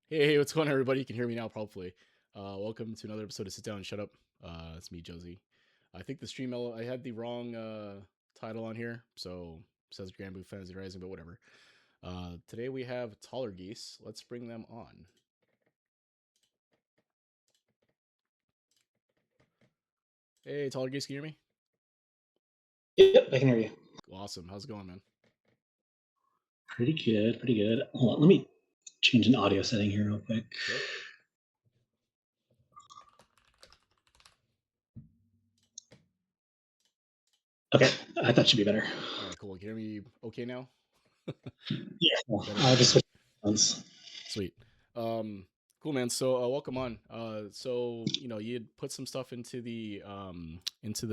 Hey, what's going on, everybody? You can hear me now, probably. Welcome to another episode of Sit Down and Shut Up. It's me, Juzzy. I think the stream, I had the wrong title on here, so it says Grand Blue Fantasy Rising, but whatever. Today we have Tallergeese. Let's bring them on. Hey, Tallergeese, can you hear me? Yep, I can hear you. Awesome. How's it going, man? Pretty good, pretty good. Hold on, let me change an audio setting here real quick. Sure. Okay, that should be better. All right, cool. Can you hear me okay now? Yeah, Better? I just Okay. switched ones. Sweet. Cool, man. So welcome on. So you had put some stuff into the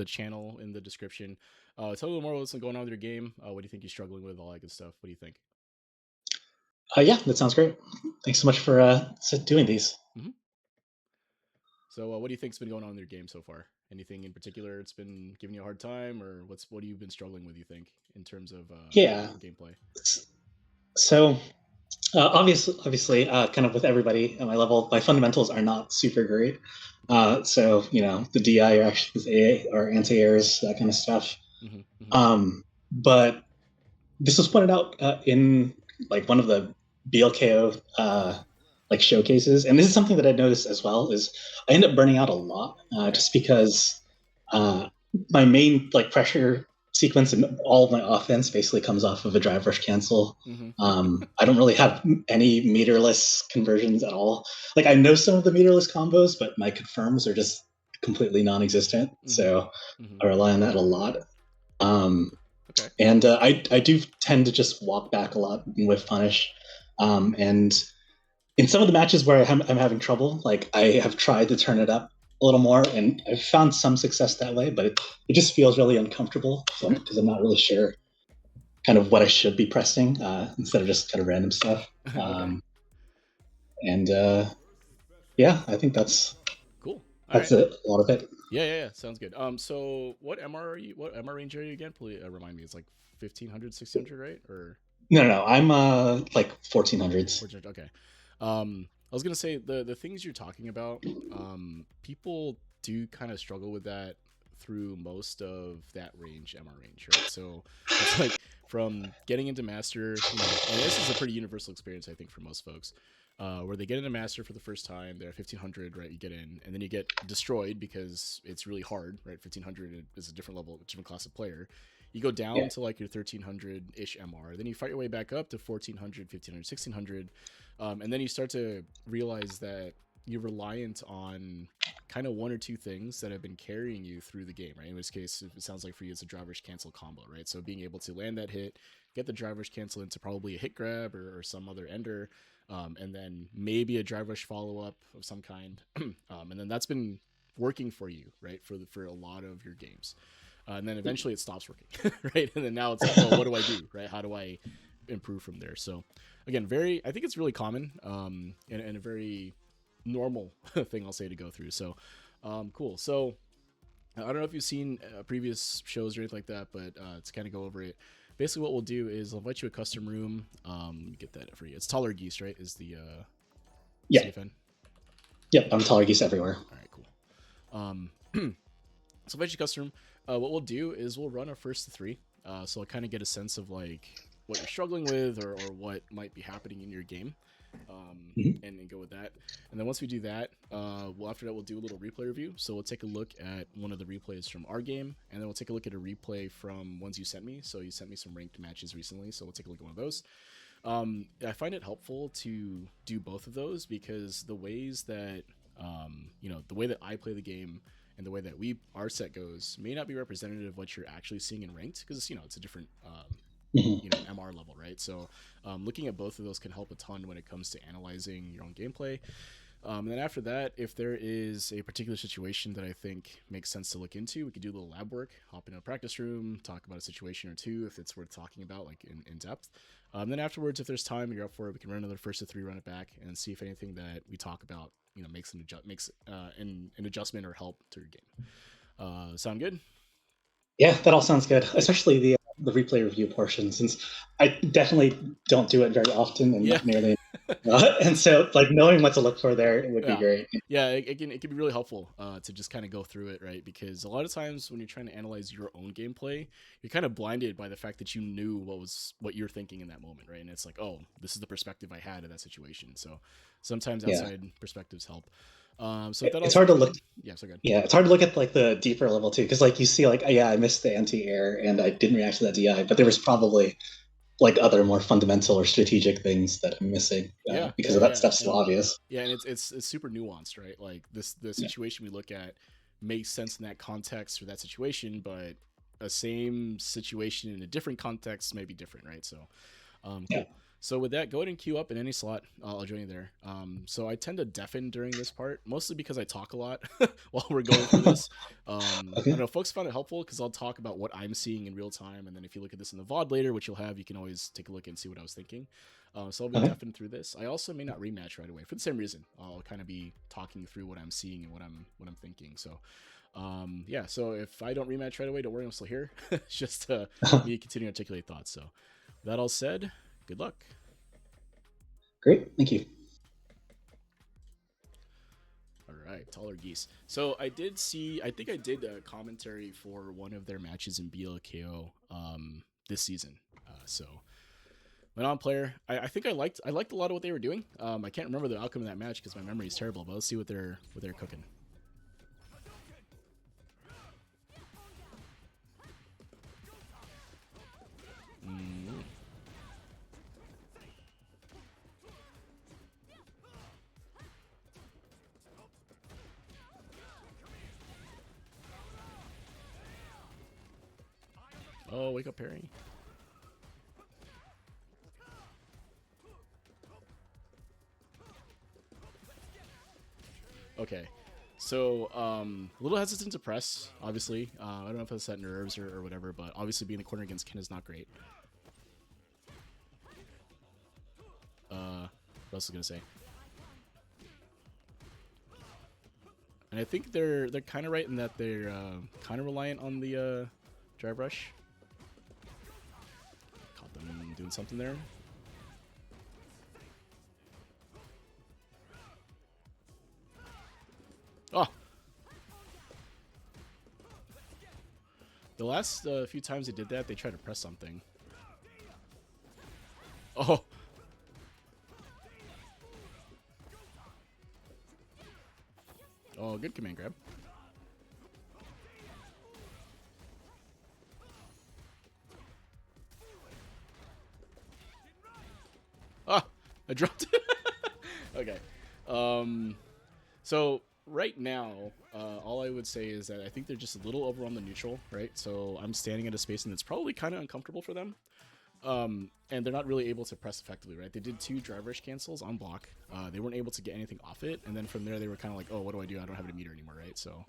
channel in the description. Tell me a little more about what's going on with your game. What do you think you're struggling with? All that good stuff. What do you think? Yeah, that sounds great. Thanks so much for doing these. hmm So what do you think's been going on in your game so far? Anything in particular it's been giving you a hard time, or what have you been struggling with? You think in terms of Yeah. gameplay? So obviously, kind of with everybody at my level, my fundamentals are not super great. So the DI or actions A or anti-airs, that kind of stuff. hmm hmm But this was pointed out in like one of the BLKO like showcases, and this is something that I noticed as well. Is I end up burning out a lot Okay. just because uh, my main like pressure sequence and all of my offense basically comes off of a drive rush cancel. hmm I don't really have any meterless conversions at all. Like I know some of the meterless combos, but my confirms are just completely non-existent. hmm So hmm I rely on that a lot. Um, Okay. and I do tend to just walk back a lot with punish. And in some of the matches where I'm having trouble, like I have tried to turn it up a little more, and I've found some success that way. But it just feels really uncomfortable Okay. because I'm not really sure kind of what I should be pressing instead of just kind of random stuff. Okay. And yeah, I think Cool. All that's right. a lot of it. Yeah. Sounds good. So what MR are you? What MR range are you again? Please remind me. It's like 1500, 1600, right? Or No, I'm like 1400s. 1400? Okay. I was gonna say the things you're talking about. People do kind of struggle with that through most of that range, MR range, right? So it's like from getting into master, and this is a pretty universal experience, I think, for most folks. Where they get into master for the first time, they're 1500, right? You get in, and then you get destroyed because it's really hard, right? 1500 is a different level, a different class of player. You go down Yeah, to like your 1300 ish MR, then you fight your way back up to 1400, 1500, 1600, and then you start to realize that you're reliant on kind of one or two things that have been carrying you through the game, right? In this case, it sounds like for you, it's a driver's cancel combo, right? So being able to land that hit, get the driver's cancel into probably a hit grab or some other ender, and then maybe a drive rush follow up of some kind, and then that's been working for you, right, for a lot of your games, and then eventually it stops working, right? And then now it's like, well, what do I do, right? How do I improve from there? So, again, I think it's really common, and a very normal thing I'll say to go through. So, cool. So, I don't know if you've seen previous shows or anything like that, but to kind of go over it, basically what we'll do is I'll invite you a custom room. Get that for you. It's Tallergeese, right? Is the yeah, CFN? yep. I'm Tallergeese everywhere. All right, cool. So invite you custom room. What we'll do is we'll run our first three. So I'll kind of get a sense of like what you're struggling with or what might be happening in your game. Mhm. And go with that. And then once we do that, after that we'll do a little replay review. So we'll take a look at one of the replays from our game, and then we'll take a look at a replay from ones you sent me. So you sent me some ranked matches recently, so we'll take a look at one of those. I find it helpful to do both of those because the ways that the way that I play the game and the way that our set goes may not be representative of what you're actually seeing in ranked because it's a different Mhm. MR level, right? So looking at both of those can help a ton when it comes to analyzing your own gameplay. And then after that, if there is a particular situation that I think makes sense to look into, we could do a little lab work, hop in a practice room, talk about a situation or two if it's worth talking about, like in depth. Then afterwards, if there's time and you're up for it, we can run another first to three, run it back, and see if anything that we talk about, makes an adjustment or help to your game. Sound good? Yeah, that all sounds good, especially the replay review portion, since I definitely don't do it very often and Yeah. not nearly. And so like knowing what to look for there would be Yeah. great. Yeah, it can be really helpful to just kind of go through it, right? Because a lot of times when you're trying to analyze your own gameplay, you're kind of blinded by the fact that you knew what you're thinking in that moment, right? And it's like, oh, this is the perspective I had of that situation. So sometimes Yeah, outside perspectives help. So with that all it's hard to look. said, yeah, so good. Yeah, it's hard to look at like the deeper level too, because like you see like yeah, I missed the anti-air and I didn't react to that DI, but there was probably like other more fundamental or strategic things that I'm missing Yeah, because yeah, of that yeah, stuff's so and obvious. yeah, and it's super nuanced, right? Like the Yeah, situation we look at makes sense in that context for that situation, but a same situation in a different context may be different, right? So yeah. cool. So with that, go ahead and queue up in any slot. I'll join you there. So I tend to deafen during this part, mostly because I talk a lot while we're going through this. I don't Okay. know, folks found it helpful because I'll talk about what I'm seeing in real time, and then if you look at this in the VOD later, which you'll have, you can always take a look and see what I was thinking. So I'll be Okay. deafened through this. I also may not rematch right away for the same reason. I'll kind of be talking through what I'm seeing and what I'm thinking. So yeah, so if I don't rematch right away, don't worry, I'm still here. It's just me continuing to articulate thoughts. So that all said, good luck. Great. Thank you. All right, Tallergeese. So I think I did a commentary for one of their matches in BLKO this season. So Manon player, I think I liked a lot of what they were doing. I can't remember the outcome of that match because my memory is terrible. But let's see what they're cooking. Mm. Oh, wake up, Perry. Okay. So, a little hesitant to press, obviously. I don't know if it's that nerves or whatever, but obviously being the corner against Ken is not great. What else was I gonna say? And I think they're kind of right in that they're kind of reliant on the drive rush. Caught them doing something there. Oh, the last few times they did that, they tried to press something. Oh, oh, good command grab. Ah, I dropped it. Okay. So right now, all I would say is that I think they're just a little over on the neutral, right? So I'm standing at a space and it's probably kind of uncomfortable for them. And they're not really able to press effectively, right? They did 2 drive rush cancels on block. They weren't able to get anything off it, and then from there they were kind of like, oh, what do I do? I don't have a meter anymore, right? So.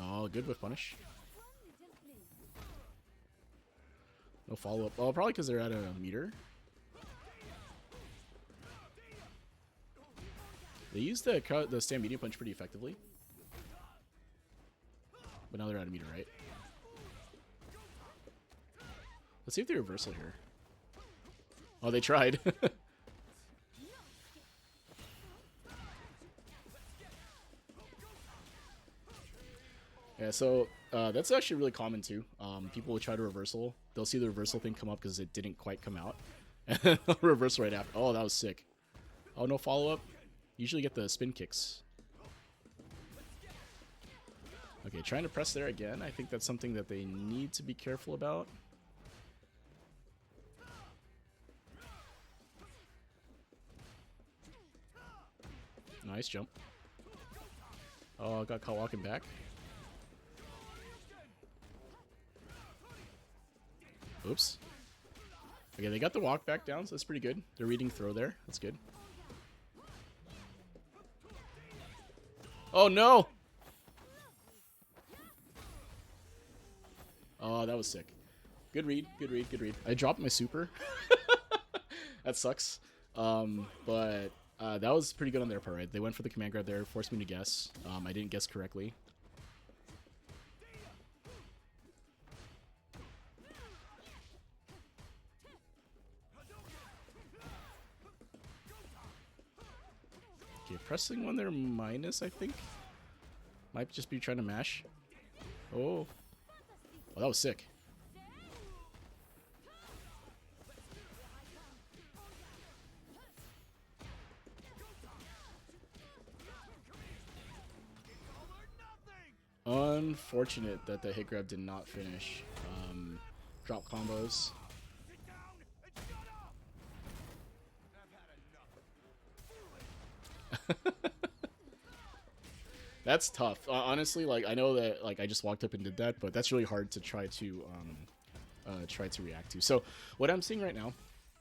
Oh, good with punish. No follow up. Oh, probably because they're at a meter. They used the stand medium punch pretty effectively. But now they're out of meter, right? Let's see if they reversal here. Oh, they tried. Yeah, so that's actually really common too. People will try to reversal. They'll see the reversal thing come up because it didn't quite come out. And then they'll reverse right after. Oh, that was sick. Oh, no follow-up. Usually get the spin kicks. Okay, trying to press there again. I think that's something that they need to be careful about. Nice jump. Oh, got caught walking back. Oops. Okay, they got the walk back down, so that's pretty good. They're reading throw there. That's good. Oh, no! Oh, that was sick. Good read, good read, good read. I dropped my super. That sucks. But that was pretty good on their part, right? They went for the command grab there, forced me to guess. I didn't guess correctly. Okay, pressing when they're minus, I think. Might just be trying to mash. Oh. Oh, that was sick. Unfortunate that the hit grab did not finish. Drop combos. That's tough. Honestly, like I know that like I just walked up and did that, but that's really hard to try to react to. So what I'm seeing right now,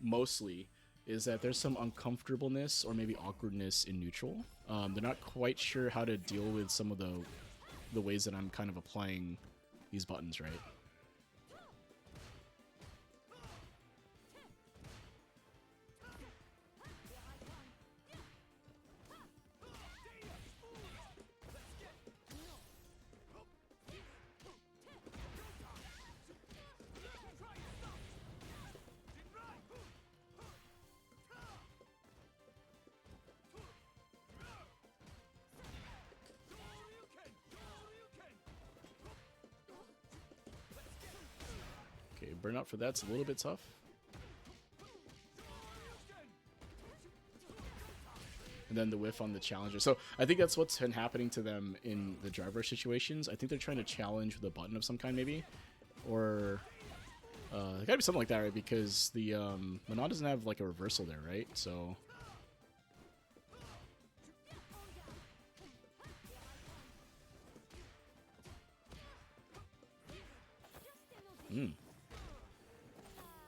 mostly, is that there's some uncomfortableness or maybe awkwardness in neutral. They're not quite sure how to deal with some of the ways that I'm kind of applying these buttons, right? Okay, burnout for that's a little bit tough. And then the whiff on the challenger. So I think that's what's been happening to them in the driver situations. I think they're trying to challenge with a button of some kind, maybe. Or it gotta be something like that, right? Because the Manon doesn't have like a reversal there, right? So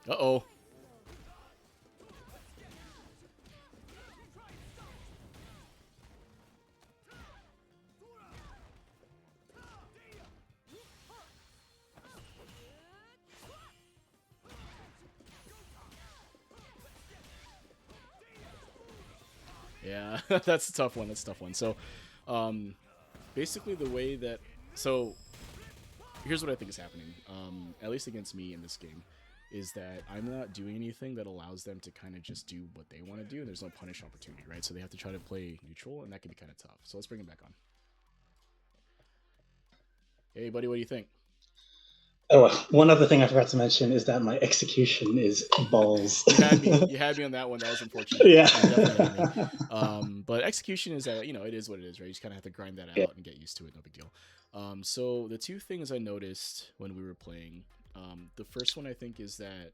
uh-oh. Yeah, that's a tough one. That's a tough one. So, basically the way that... So, here's what I think is happening, at least against me in this game, is that I'm not doing anything that allows them to kind of just do what they want to do, and there's no punish opportunity, right? So they have to try to play neutral, and that can be kind of tough. So let's bring him back on. Hey, buddy, what do you think? Oh, one other thing I forgot to mention is that my execution is balls. You had me. You had me on that one. That was unfortunate. Yeah. You definitely had me. But execution is that, it is what it is, right? You just kind of have to grind that out and get used to it. No big deal. So the two things I noticed when we were playing, the first one I think is that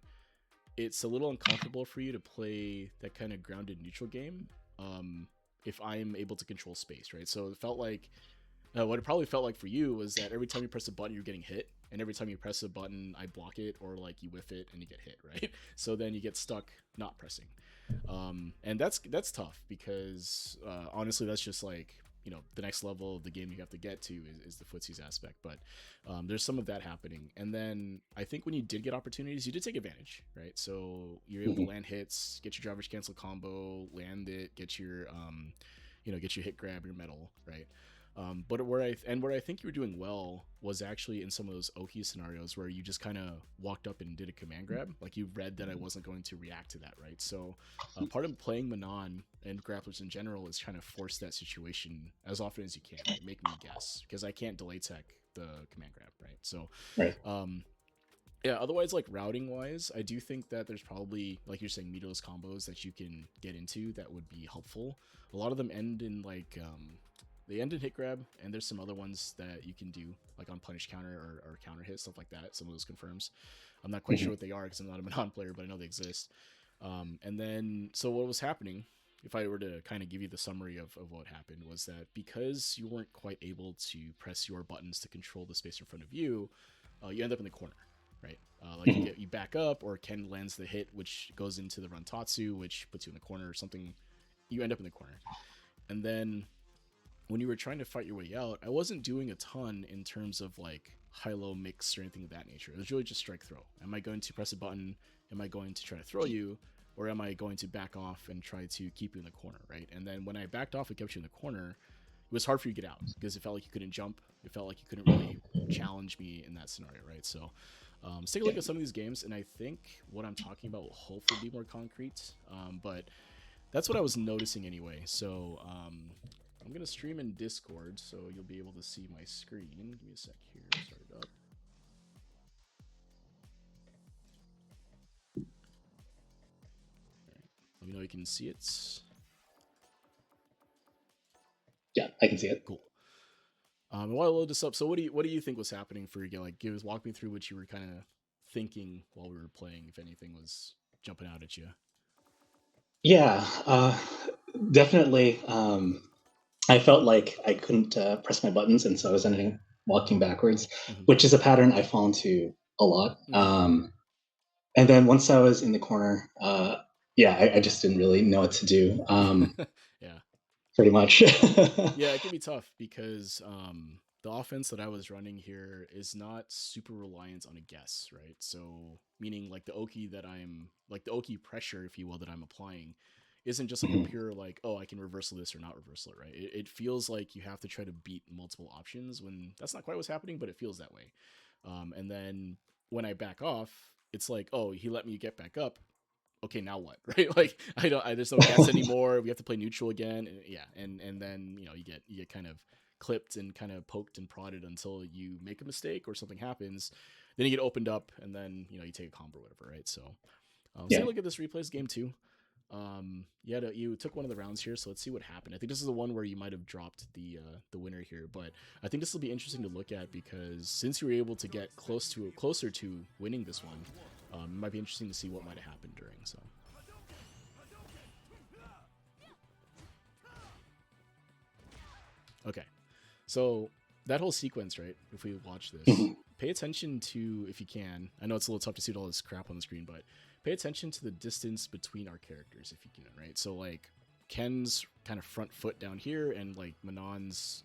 it's a little uncomfortable for you to play that kind of grounded neutral game if I'm able to control space, right? So it felt like what it probably felt like for you was that every time you press a button, you're getting hit, and every time you press a button, I block it, or like you whiff it and you get hit, right? So then you get stuck not pressing, and that's tough because honestly, that's just like the next level of the game you have to get to is the footsies aspect. But there's some of that happening, and then I think when you did get opportunities, you did take advantage, right? So you're able to land hits, get your driver's cancel combo, land it, get your get your hit grab, your metal, right? But where I think you were doing well was actually in some of those Oki scenarios where you just kind of walked up and did a command grab, like you read that I wasn't going to react to that, right? So part of playing Manon and grapplers in general is trying to force that situation as often as you can, right? Make me guess, because I can't delay tech the command grab, right? So right. Yeah, otherwise, like routing wise, I do think that there's probably, like you're saying, meterless combos that you can get into that would be helpful. A lot of them end in like they end in hit grab, and there's some other ones that you can do, like on punish counter or counter hit, stuff like that. Some of those confirms. I'm not quite sure what they are because I'm not a Manon player, but I know they exist. And then, so what was happening, if I were to kind of give you the summary of what happened, was that because you weren't quite able to press your buttons to control the space in front of you, you end up in the corner, right? Like you back up, or Ken lands the hit, which goes into the run Tatsu, which puts you in the corner or something. You end up in the corner. And then when you were trying to fight your way out, I wasn't doing a ton in terms of like high-low mix or anything of that nature. It was really just strike throw. Am I going to press a button? Am I going to try to throw you? Or am I going to back off and try to keep you in the corner, right? And then when I backed off and kept you in the corner, it was hard for you to get out because it felt like you couldn't jump. It felt like you couldn't really challenge me in that scenario, right? So let's take a look at some of these games, and I think what I'm talking about will hopefully be more concrete. But That's what I was noticing anyway. So I'm gonna stream in Discord, so you'll be able to see my screen. Give me a sec here. Start it up. All right. Let me know you can see it. Yeah, I can see it. Cool. While I load this up, so what do you think was happening for you? Like, walk me through what you were kind of thinking while we were playing. If anything was jumping out at you. Yeah, definitely. I felt like I couldn't press my buttons, and so I was ending up walking backwards, Mm-hmm. which is a pattern I fall into a lot. Mm-hmm. And then once I was in the corner, yeah, I just didn't really know what to do. Yeah. Pretty much. Yeah, it can be tough because the offense that I was running here is not super reliant on a guess, right? So meaning like the Oki that I'm like the Oki pressure, if you will, that I'm applying isn't just like a Mhm. pure like, oh, I can reversal this or not reversal it, right? It feels like you have to try to beat multiple options when that's not quite what's happening, but it feels that way. And then when I back off, it's like, oh, he let me get back up, okay, now what? Right? Like there's no guess anymore. We have to play neutral again. And, yeah. And then, you get kind of clipped and kind of poked and prodded until you make a mistake or something happens. Then you get opened up and then, you take a combo or whatever. Right. So let's take Yeah. a look at this replays game 2. You took one of the rounds here, so let's see what happened. I think this is the one where you might have dropped the winner here, but I think this will be interesting to look at because since you were able to get closer to winning this one, it might be interesting to see what might have happened during. So okay, so that whole sequence, right? If we watch this, Mhm. pay attention to, if you can. I know it's a little tough to see all this crap on the screen, but pay attention to the distance between our characters, if you can, right? So like Ken's kind of front foot down here, and like Manon's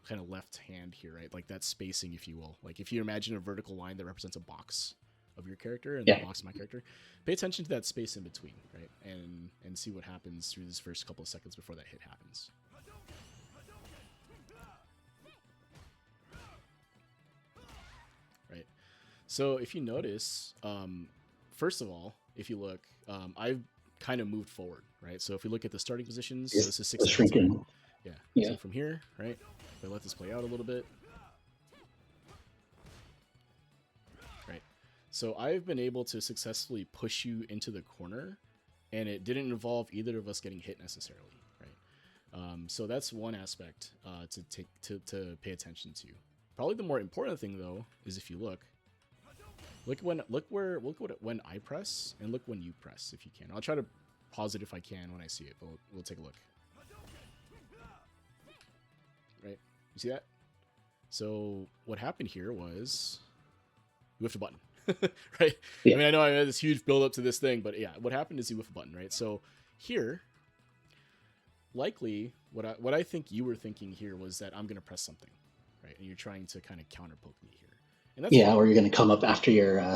kind of left hand here, right? Like that spacing, if you will. Like if you imagine a vertical line that represents a box of your character and the Yeah. box of my character, pay attention to that space in between, right? And see what happens through this first couple of seconds before that hit happens. Right. So if you notice, first of all, if you look, I've kind of moved forward, right? So if we look at the starting positions, so It's this is the 617. shrinking. Yeah. Yeah. So from here, right? If I let this play out a little bit, right? So I've been able to successfully push you into the corner, and it didn't involve either of us getting hit necessarily, right? So that's one aspect to pay attention to. Probably the more important thing though is if you look when I press and look when you press if you can. I'll try to pause it if I can when I see it, but we'll take a look. Right, you see that? So what happened here was you whiffed a button. Right? Yeah. I mean, I know I had this huge build up to this thing, but yeah, what happened is you whiff a button, right? So here, likely what I think you were thinking here was that I'm gonna press something, right? And you're trying to kind of counter poke me here, and that's Yeah. fine. Or you're going to come up after your Yeah,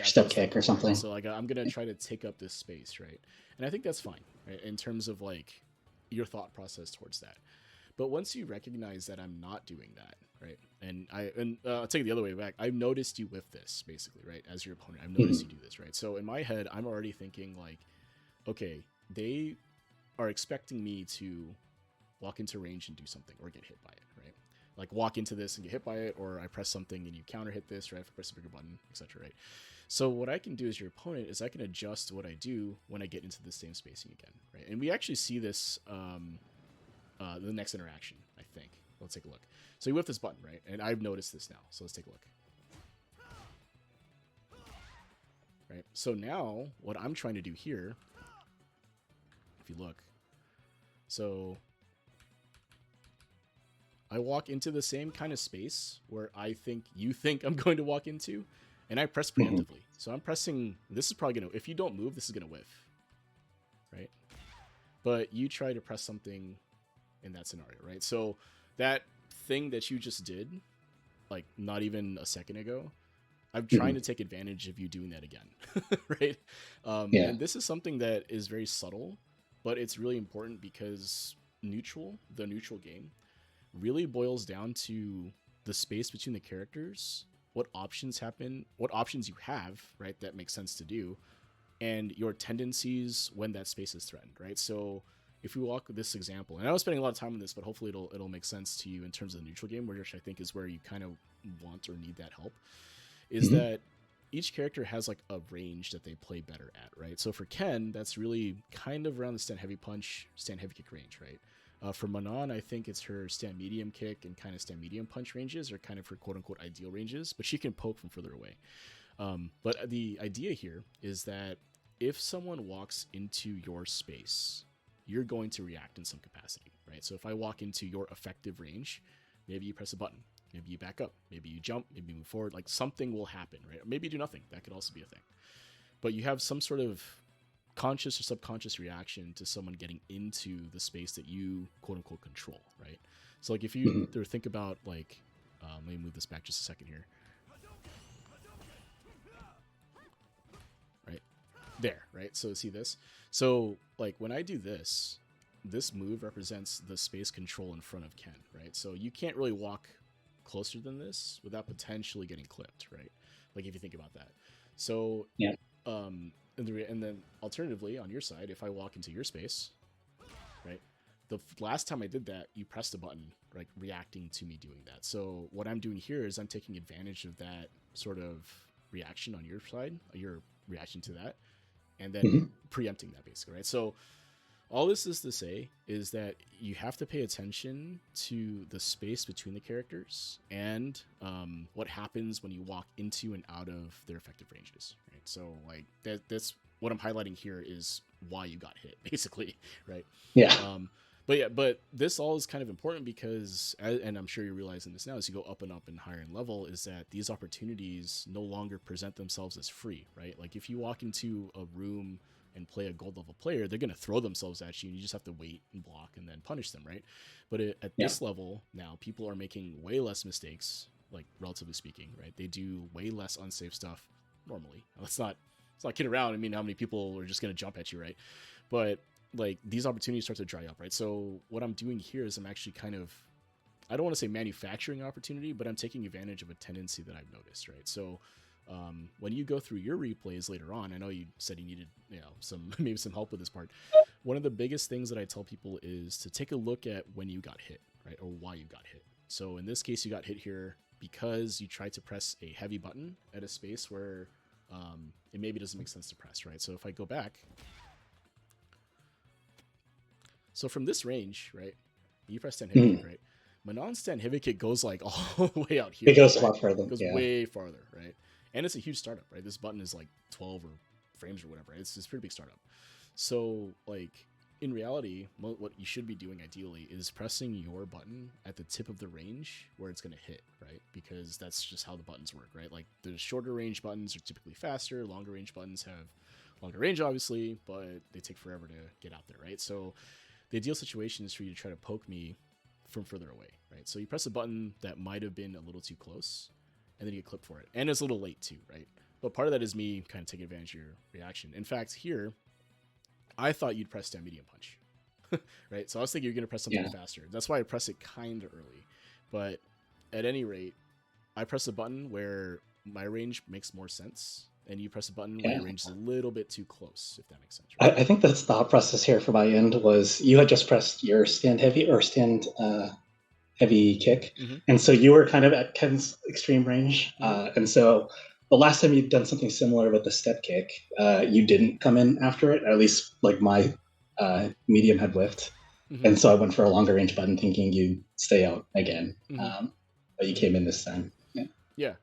after step the step kick or kick, right? something. So like I'm gonna try to take up this space, right? And I think that's fine, right? In terms of like your thought process towards that. But once you recognize that I'm not doing that, right? And I'll take it the other way back. I've noticed you with this basically, right? As your opponent, I've noticed Mhm. you do this, right? So in my head, I'm already thinking like, okay, they are expecting me to walk into range and do something or get hit by it, right? Like walk into this and get hit by it, or I press something and you counter hit this, right? If I press a bigger button, etc. Right? So what I can do as your opponent is I can adjust what I do when I get into the same spacing again, right? And we actually see this the next interaction, I think. Let's take a look. So you whip this button, right? And I've noticed this now. So let's take a look. Right? So now what I'm trying to do here, if you look, so I walk into the same kind of space where I think you think I'm going to walk into, and I press Mhm. preemptively. So I'm pressing, this is probably going to, if you don't move, this is going to whiff, right? But you try to press something in that scenario, right? So that thing that you just did, like not even a second ago, I'm trying Mhm. to take advantage of you doing that again, right? Yeah. And this is something that is very subtle, but it's really important because the neutral game, really boils down to the space between the characters, what options happen, what options you have, right? That makes sense to do, and your tendencies when that space is threatened, right? So if we walk this example, and I was spending a lot of time on this, but hopefully it'll make sense to you in terms of the neutral game, which I think is where you kind of want or need that help, is that each character has like a range that they play better at, right? So for Ken, that's really kind of around the stand heavy punch, stand heavy kick range, right? For Manon, I think it's her stand medium kick and kind of stand medium punch ranges are kind of her quote unquote ideal ranges, but she can poke from further away. But the idea here is that if someone walks into your space, you're going to react in some capacity, right? So if I walk into your effective range, maybe you press a button, maybe you back up, maybe you jump, maybe you move forward, like something will happen, right? Or maybe you do nothing. That could also be a thing. But you have some sort of conscious or subconscious reaction to someone getting into the space that you quote unquote control, right? So like if you think about like, let me move this back just a second here. Right there, right? So see this? So like when I do this, this move represents the space control in front of Ken, right? So you can't really walk closer than this without potentially getting clipped, right? Like if you think about that. So yeah, and then alternatively on your side, if I walk into your space, right? The last time I did that, you pressed a button, like reacting to me doing that. So what I'm doing here is I'm taking advantage of that sort of reaction on your side, your reaction to that, and then preempting that basically, right? So all this is to say is that you have to pay attention to the space between the characters and what happens when you walk into and out of their effective ranges, right? So like that's what I'm highlighting here is why you got hit, basically, right? yeah, But this all is kind of important because, and I'm sure you're realizing this now as you go up and higher in level, is that these opportunities no longer present themselves as free, right? Like if you walk into a room and play a gold level player, they're going to throw themselves at you and you just have to wait and block and then punish them, right? But at this level now, people are making way less mistakes, like relatively speaking, right? They do way less unsafe stuff normally. Let's not kid around. I mean, how many people are just going to jump at you, right? But like these opportunities start to dry up, right? So what I'm doing here is I'm actually kind of, I don't want to say manufacturing opportunity, but I'm taking advantage of a tendency that I've noticed, right? So when you go through your replays later on, I know you said you needed, some maybe some help with this part. One of the biggest things that I tell people is to take a look at when you got hit, right? Or why you got hit. So in this case, you got hit here because you tried to press a heavy button at a space where it maybe doesn't make sense to press, right? So if I go back, so from this range, right, you press 10 heavy kick, right? Manon's 10 heavy kick goes like all the way out here. it goes right? a lot further. It goes way farther, right? And it's a huge startup, right? This button is like 12 or frames or whatever. Right? It's a pretty big startup. So like in reality, what you should be doing ideally is pressing your button at the tip of the range where it's going to hit, right? Because that's just how the buttons work, right? Like the shorter range buttons are typically faster. Longer range buttons have longer range, obviously, but they take forever to get out there, right? So the ideal situation is for you to try to poke me from further away, right? So you press a button that might have been a little too close, and then you get clipped for it. And it's a little late too, right? But part of that is me kind of taking advantage of your reaction. In fact, here, I thought you'd press down medium punch, right? So I was thinking you're going to press something faster. That's why I press it kind of early. But at any rate, I press a button where my range makes more sense, and you press a button where your range is a little bit too close, if that makes sense. Right? I think the thought process here for my end was you had just pressed your stand heavy or stand heavy kick, and so you were kind of at Ken's extreme range, and so the last time you'd done something similar with the step kick, you didn't come in after it. At least like my medium had whiffed, and so I went for a longer range button, thinking you'd stay out again, but you came in this time. Yeah.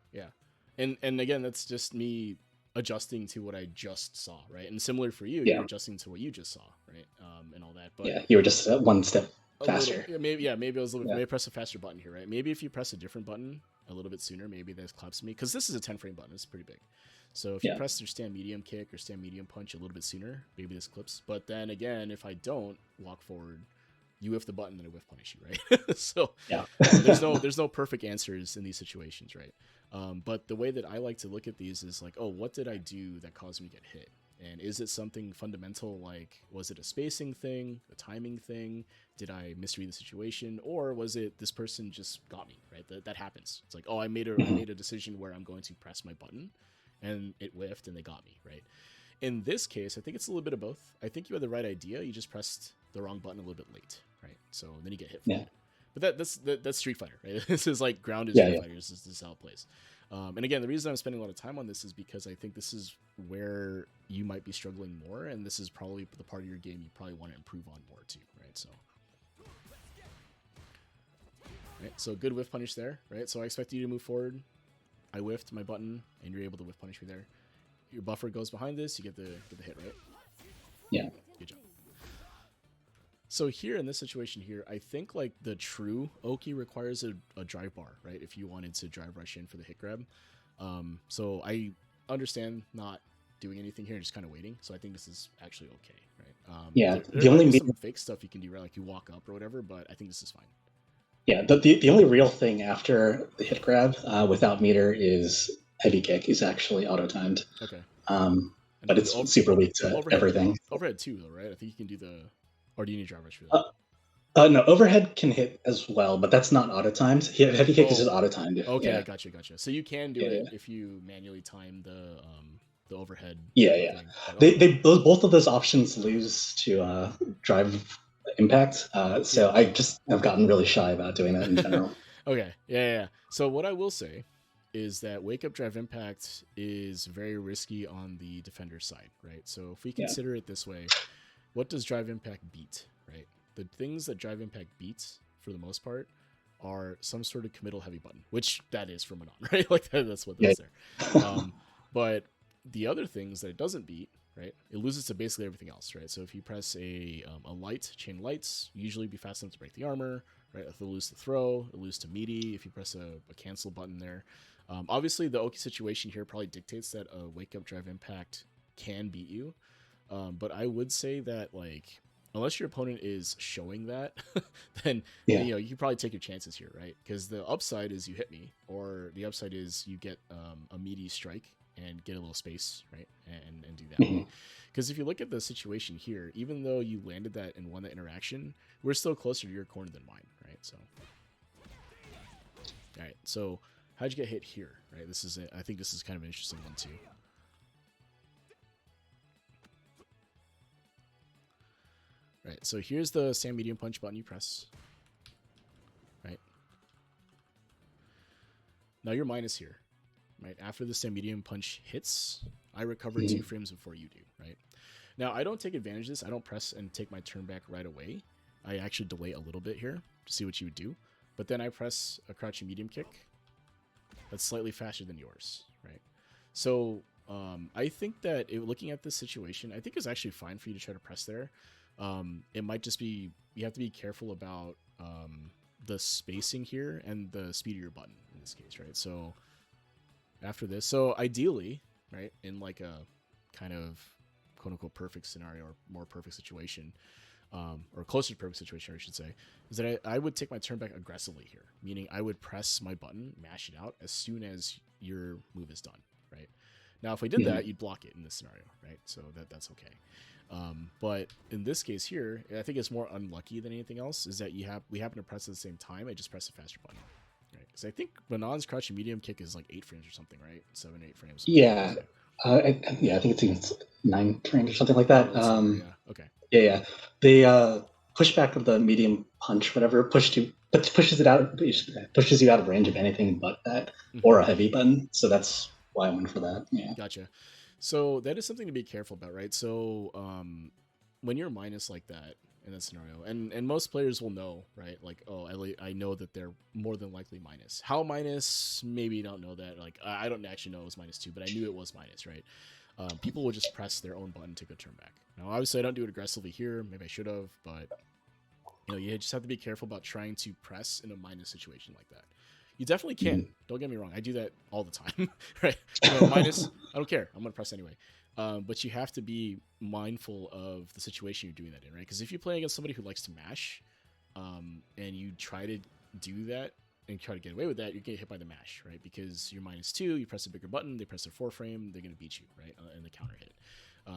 And again, that's just me adjusting to what I just saw, right? And similar for you, you're adjusting to what you just saw, right? And all that. But you were just one step faster. Maybe I was a little bit. Maybe press a faster button here, right? Maybe if you press a different button a little bit sooner, maybe that claps me, because this is a 10 frame button. It's pretty big. So if you press your stand medium kick or stand medium punch a little bit sooner, maybe this clips. But then again, if I don't walk forward, you whiff the button and I whiff punish you, right? So there's no perfect answers in these situations, right? But the way that I like to look at these is like, oh, what did I do that caused me to get hit? And is it something fundamental, like was it a spacing thing, a timing thing? Did I misread the situation? Or was it this person just got me, right? That happens. It's like, oh, I made a decision where I'm going to press my button and it whiffed and they got me, right? In this case, I think it's a little bit of both. I think you had the right idea. You just pressed the wrong button a little bit late, right? So then you get hit for Yeah. it. But that's Street Fighter, right? This is like grounded Yeah, Street yeah. Fighter. This is how it plays. And again, the reason I'm spending a lot of time on this is because I think this is where you might be struggling more, and this is probably the part of your game you probably want to improve on more too, right? So, right. So good whiff punish there, right? So I expect you to move forward. I whiffed my button, and you're able to whiff punish me there. Your buffer goes behind this. You get the hit, right? Yeah. Good job. So here in this situation here, I think like the true Oki requires a drive bar, right? If you wanted to drive rush in for the hit grab. So I understand not doing anything here, just kind of waiting. So I think this is actually okay, right? Yeah. There The might only be some fake stuff you can do, right? Like you walk up or whatever, but I think this is fine. Yeah, the only real thing after the hit grab without meter is heavy kick is actually auto timed, Okay. but it's super weak to everything. Overhead too, though, right? I think you can do the, or do you need drive rush for that? No, overhead can hit as well, but that's not auto timed. Heavy kick is just auto timed. Okay, Yeah. gotcha. So you can do it if you manually time the overhead. Yeah, yeah. Thing. Okay. They both of those options lose to drive impact. So I just have gotten really shy about doing that in general. Okay, yeah. So what I will say is that wake up drive impact is very risky on the defender side, right? So if we consider it this way, what does drive impact beat, right? The things that drive impact beats for the most part are some sort of committal heavy button, which that is for Manon, right? Like that's what that's there. But the other things that it doesn't beat, right? It loses to basically everything else, right? So if you press a light, chain lights, usually be fast enough to break the armor, right? If it'll lose to throw, it'll lose to meaty. If you press a cancel button there. Obviously, the Oki situation here probably dictates that a wake up drive impact can beat you. But I would say that, like, unless your opponent is showing that, then you know you can probably take your chances here, right? Because the upside is you hit me, or the upside is you get a meaty strike and get a little space, right? And do that way. Because if you look at the situation here, even though you landed that and won that interaction, we're still closer to your corner than mine, right? So, all right. So, how'd you get hit here, right? This is I think this is kind of an interesting one too. Right. So here's the stand medium punch button you press. Right. Now your minus here. Right. After the stand medium punch hits, I recover 2 frames before you do. Right. Now I don't take advantage of this. I don't press and take my turn back right away. I actually delay a little bit here to see what you would do. But then I press a crouching medium kick. That's slightly faster than yours. Right. So I think that looking at this situation, I think it's actually fine for you to try to press there. It might just be, you have to be careful about the spacing here and the speed of your button in this case, right? So after this, so ideally, right, in like a kind of quote unquote perfect scenario or more perfect situation, or closer to perfect situation, I should say, is that I would take my turn back aggressively here, meaning I would press my button, mash it out as soon as your move is done, right? Now, if I did that, you'd block it in this scenario, right? So that's okay. But in this case here, I think it's more unlucky than anything else, is that we happen to press at the same time. I just press a faster button, right? Because I think Manon's crouching medium kick is like 8 frames or something, right? 7, 8 frames. Yeah. I think it's 9 frames or something like that. Yeah. Okay. Yeah. The pushback of the medium punch, whatever, pushes you out of range of anything but that, or a heavy button. So that's why I went for that. Yeah. Gotcha. So that is something to be careful about, right? So when you're minus like that in that scenario, and most players will know, right? Like, oh, I know that they're more than likely minus. How minus? Maybe you don't know that. Like, I don't actually know it was -2, but I knew it was minus, right? People will just press their own button to go turn back. Now, obviously, I don't do it aggressively here. Maybe I should have, but you just have to be careful about trying to press in a minus situation like that. You definitely can. Don't get me wrong. I do that all the time, right? Minus, I don't care. I'm going to press anyway. But you have to be mindful of the situation you're doing that in, right? Because if you play against somebody who likes to mash, and you try to do that and try to get away with that, you're going to get hit by the mash, right? Because you're -2, you press a bigger button, they press their 4 frame, they're going to beat you, right? And the counter hit.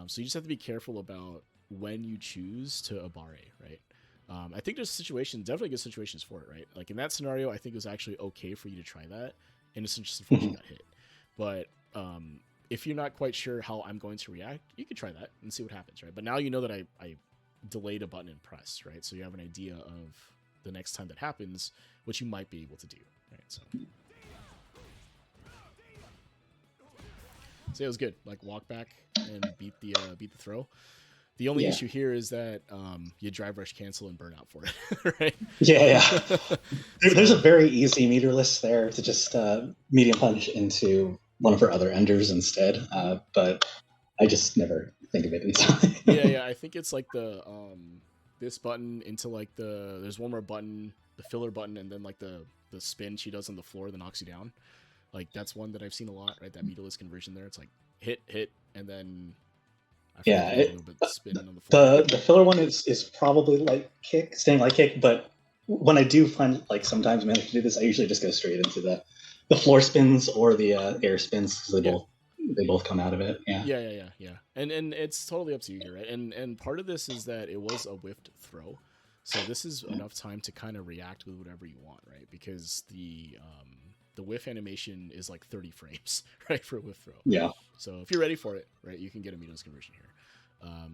So you just have to be careful about when you choose to abare, right? I think there's situations, definitely good situations for it, right? Like in that scenario, I think it was actually okay for you to try that, and it's just unfortunately got hit. But if you're not quite sure how I'm going to react, you can try that and see what happens, right? But now you know that I delayed a button and pressed, right? So you have an idea of the next time that happens, what you might be able to do, right? So it was good. Like walk back and beat the throw. The only issue here is that you drive rush cancel and burn out for it, right? Yeah. There's a very easy meter list there to just medium punch into one of her other enders instead, but I just never think of it in time. yeah. I think it's like the this button into like there's one more button, the filler button, and then like the spin she does on the floor that knocks you down. Like that's one that I've seen a lot, right? That meterless conversion there. It's like hit, and then spin on the floor. The filler one is probably like kick, staying like kick, but when I do find like sometimes manage to do this, I usually just go straight into the floor spins or the air spins because they both come out of it. Yeah. And it's totally up to you here, right? And part of this is that it was a whiffed throw, so this is enough time to kind of react with whatever you want, right? Because the whiff animation is like 30 frames, right, for a whiff throw. Yeah. So if you're ready for it, right, you can get a meterless conversion here.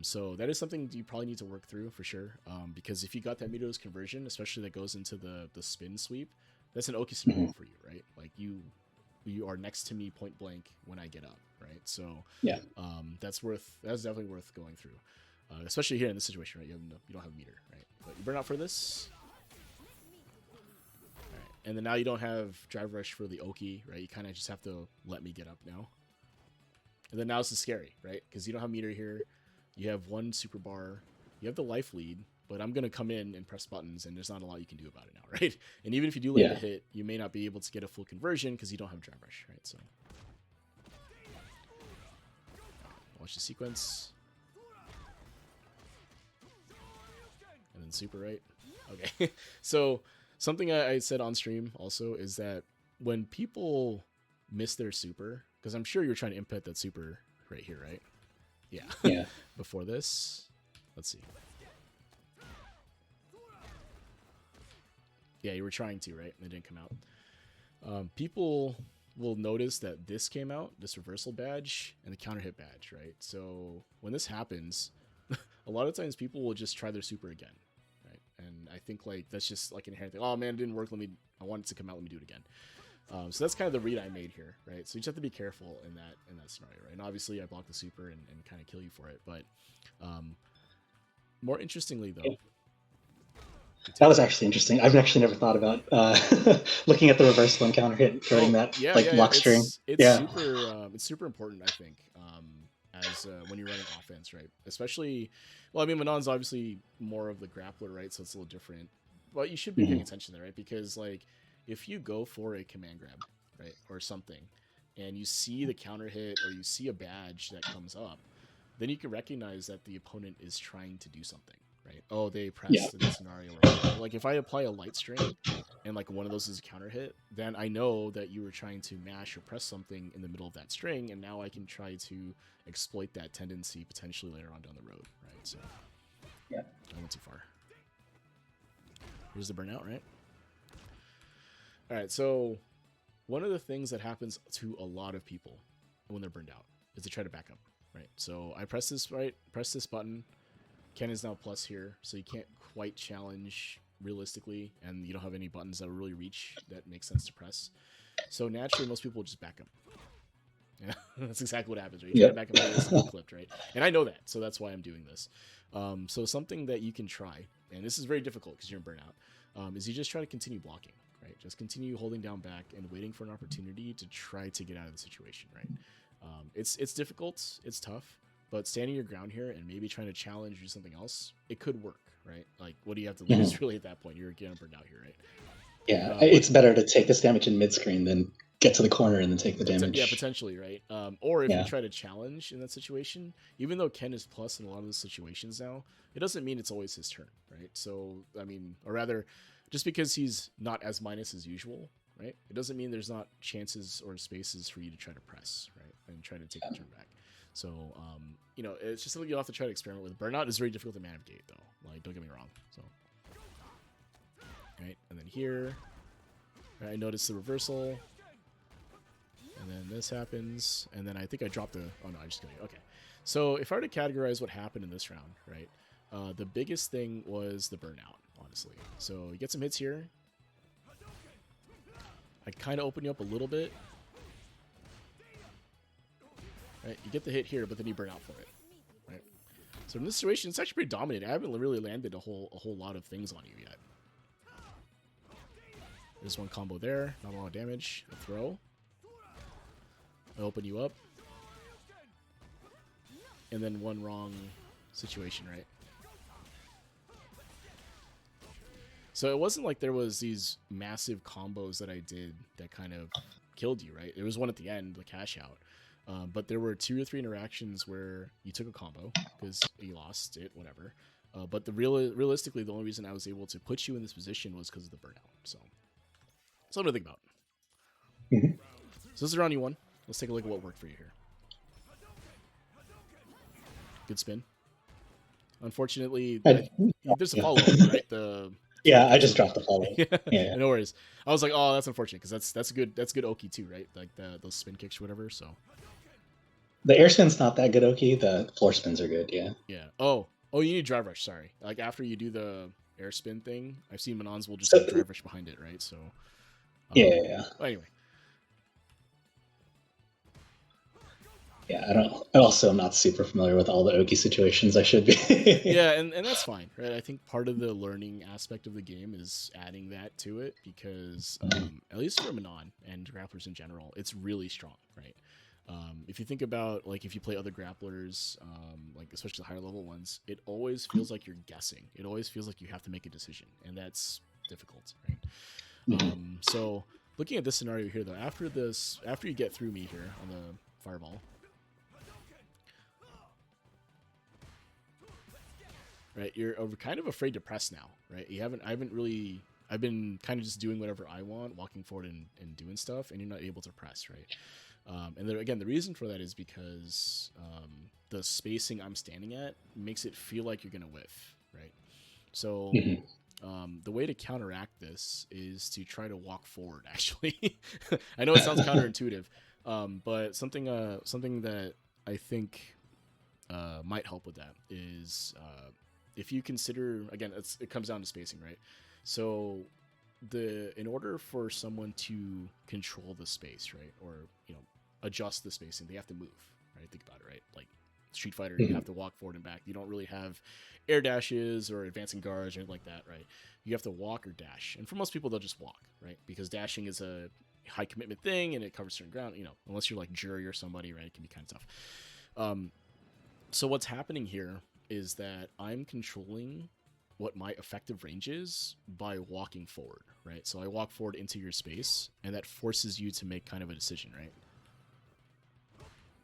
So that is something you probably need to work through for sure. Because if you got that meterless conversion, especially that goes into the spin sweep, that's an Oki scenario for you, right? Like you are next to me point blank when I get up, right? So yeah, that's definitely worth going through, especially here in this situation, right? You don't have a meter, right? But you burn out for this. And then now you don't have drive rush for the Oki, right? You kind of just have to let me get up now. And then now this is scary, right? Because you don't have meter here. You have one super bar. You have the life lead, but I'm going to come in and press buttons, and there's not a lot you can do about it now, right? And even if you do land a hit, you may not be able to get a full conversion because you don't have drive rush, right? So watch the sequence. And then super, right? Okay. So something I said on stream also is that when people miss their super, because I'm sure you're trying to input that super right here, right? Yeah. Before this, let's see. Yeah, you were trying to, right? And it didn't come out. People will notice that this came out, this reversal badge, and the counter hit badge, right? So when this happens, a lot of times people will just try their super again, right? And I think like that's just like an inherent thing. Oh man, it didn't work. I want it to come out. Let me do it again. So that's kind of the read I made here, right? So you just have to be careful in that scenario, right? And obviously I blocked the super and kind of kill you for it, but more interestingly though, that was actually interesting. I've actually never thought about looking at the reversal and counter hit during that lock string. It's super important, I think, as when you're running offense, right? Especially, well, I mean, Manon's obviously more of the grappler, right? So it's a little different, but you should be paying attention there, right? Because like, if you go for a command grab, right, or something, and you see the counter hit or you see a badge that comes up, then you can recognize that the opponent is trying to do something, right? Oh, they pressed in this scenario. Like if I apply a light string and like one of those is a counter hit, then I know that you were trying to mash or press something in the middle of that string, and now I can try to exploit that tendency potentially later on down the road, right? So I went too far. Here's the burnout, right? All right, so one of the things that happens to a lot of people when they're burned out is they try to back up, right? So I press this button. Ken is now plus here, so you can't quite challenge realistically, and you don't have any buttons that will really reach that make sense to press. So naturally, most people will just back up. Yeah, that's exactly what happens, right? You try to back up and get clipped, right? And I know that, so that's why I'm doing this. So something that you can try, and this is very difficult because you're in burnout, is you just try to continue blocking. Right, just continue holding down back and waiting for an opportunity to try to get out of the situation. Right, it's difficult, it's tough, but standing your ground here and maybe trying to challenge or do something else, it could work. Right, like what do you have to lose really at that point? You're getting burned out here, right? Yeah, it's better to take this damage in mid screen than get to the corner and then take the damage. Yeah, potentially, right? Or if you try to challenge in that situation, even though Ken is plus in a lot of the situations now, it doesn't mean it's always his turn, right? So I mean, or rather, just because he's not as minus as usual, right? It doesn't mean there's not chances or spaces for you to try to press, right? And try to take the turn back. So, it's just something you'll have to try to experiment with. Burnout is very difficult to navigate, though. Like, don't get me wrong. So, right, and then here, right, I notice the reversal, and then then this happens, and then I think I dropped the. Oh no, I just got it. Okay. So if I were to categorize what happened in this round, right? The biggest thing was the burnout, honestly. So you get some hits here. I kind of open you up a little bit. Right, you get the hit here, but then you burn out for it. Right. So in this situation, it's actually pretty dominant. I haven't really landed a whole lot of things on you yet. There's one combo there, not a lot of damage. A throw. I open you up. And then one wrong situation, right? So it wasn't like there was these massive combos that I did that kind of killed you, right? There was one at the end, the cash out. But there were 2 or 3 interactions where you took a combo because you lost it, whatever. But realistically, the only reason I was able to put you in this position was because of the burnout. So something to think about. Mm-hmm. So this is round you won. Let's take a look at what worked for you here. Good spin. Unfortunately, there's a follow-up, right? Yeah, I just dropped the follow-up. Yeah. No worries. I was like, oh, that's unfortunate because that's good Oki too, right? Like those spin kicks or whatever. So the air spin's not that good, Oki. The floor spins are good. Yeah. Yeah. Oh, you need drive rush. Sorry. Like after you do the air spin thing, I've seen Manons will just drive rush behind it, right? So. Yeah. Anyway. Yeah, I also am not super familiar with all the Oki situations. I should be. Yeah, and that's fine, right? I think part of the learning aspect of the game is adding that to it because, at least for Manon and grapplers in general, it's really strong, right? If you think about, like, if you play other grapplers, like especially the higher level ones, it always feels like you're guessing. It always feels like you have to make a decision, and that's difficult, right? So looking at this scenario here, though, after you get through me here on the fireball, right, you're kind of afraid to press now, right? I've been kind of just doing whatever I want, walking forward and doing stuff, and you're not able to press, right? And again, the reason for that is because the spacing I'm standing at makes it feel like you're going to whiff, right? So the way to counteract this is to try to walk forward, actually. I know it sounds counterintuitive, but something that I think might help with that is if you consider, again, it comes down to spacing, right? So in order for someone to control the space, right, or adjust the spacing, they have to move, right? Think about it, right? Like Street Fighter, you have to walk forward and back. You don't really have air dashes or advancing guards or anything like that, right? You have to walk or dash, and for most people, they'll just walk, right? Because dashing is a high commitment thing and it covers certain ground. Unless you're like Jury or somebody, right? It can be kind of tough. So what's happening here is that I'm controlling what my effective range is by walking forward, right? So I walk forward into your space, and that forces you to make kind of a decision, right?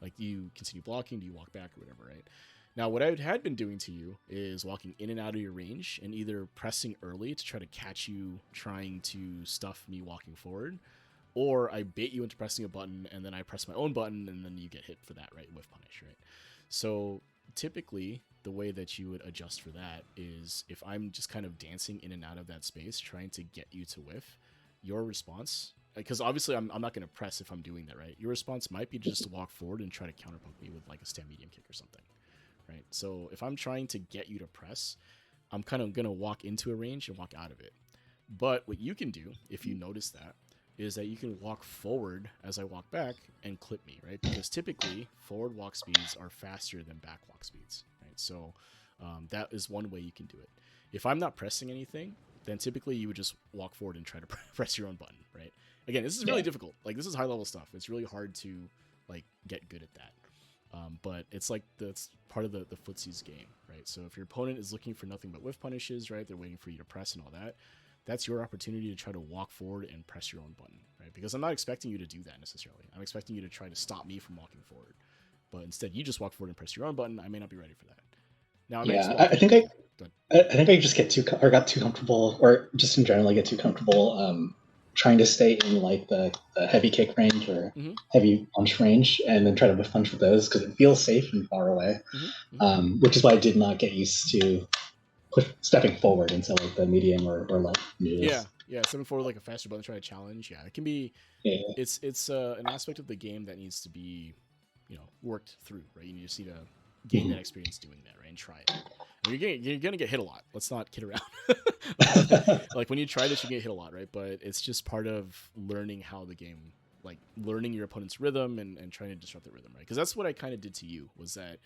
Like, do you continue blocking? Do you walk back or whatever, right? Now, what I had been doing to you is walking in and out of your range and either pressing early to try to catch you trying to stuff me walking forward, or I bait you into pressing a button, and then I press my own button, and then you get hit for that, right? Whiff punish, right? So typically, the way that you would adjust for that is if I'm just kind of dancing in and out of that space, trying to get you to whiff, your response, because obviously I'm not going to press if I'm doing that, right? Your response might be just to walk forward and try to counterpoke me with like a stand medium kick or something, right? So if I'm trying to get you to press, I'm kind of going to walk into a range and walk out of it. But what you can do, if you notice that, is that you can walk forward as I walk back and clip me, right? Because typically forward walk speeds are faster than back walk speeds, right? So that is one way you can do it. If I'm not pressing anything, then typically you would just walk forward and try to press your own button, right? Again, this is really difficult. Like, this is high level stuff. It's really hard to like get good at that. But it's like that's part of the footsie's game, right? So if your opponent is looking for nothing but whiff punishes, right? They're waiting for you to press and all that. That's your opportunity to try to walk forward and press your own button, right? Because I'm not expecting you to do that necessarily. I'm expecting you to try to stop me from walking forward. But instead, you just walk forward and press your own button. I may not be ready for that. Now, I think I just got too comfortable, or just in general, I get too comfortable trying to stay in like the heavy kick range or heavy punch range, and then try to whiff punch with those because it feels safe and far away. Which is why I did not get used to stepping forward into like the medium or light. Yeah, Yeah, stepping forward like a faster button, trying to challenge. Yeah, it can be. Yeah. It's an aspect of the game that needs to be, worked through, right? You just need to gain that experience doing that, right, and try it. And you're gonna get hit a lot. Let's not kid around. Like when you try this, you get hit a lot, right? But it's just part of learning how the game, like learning your opponent's rhythm and trying to disrupt the rhythm, right? Because that's what I kind of did to you. Was that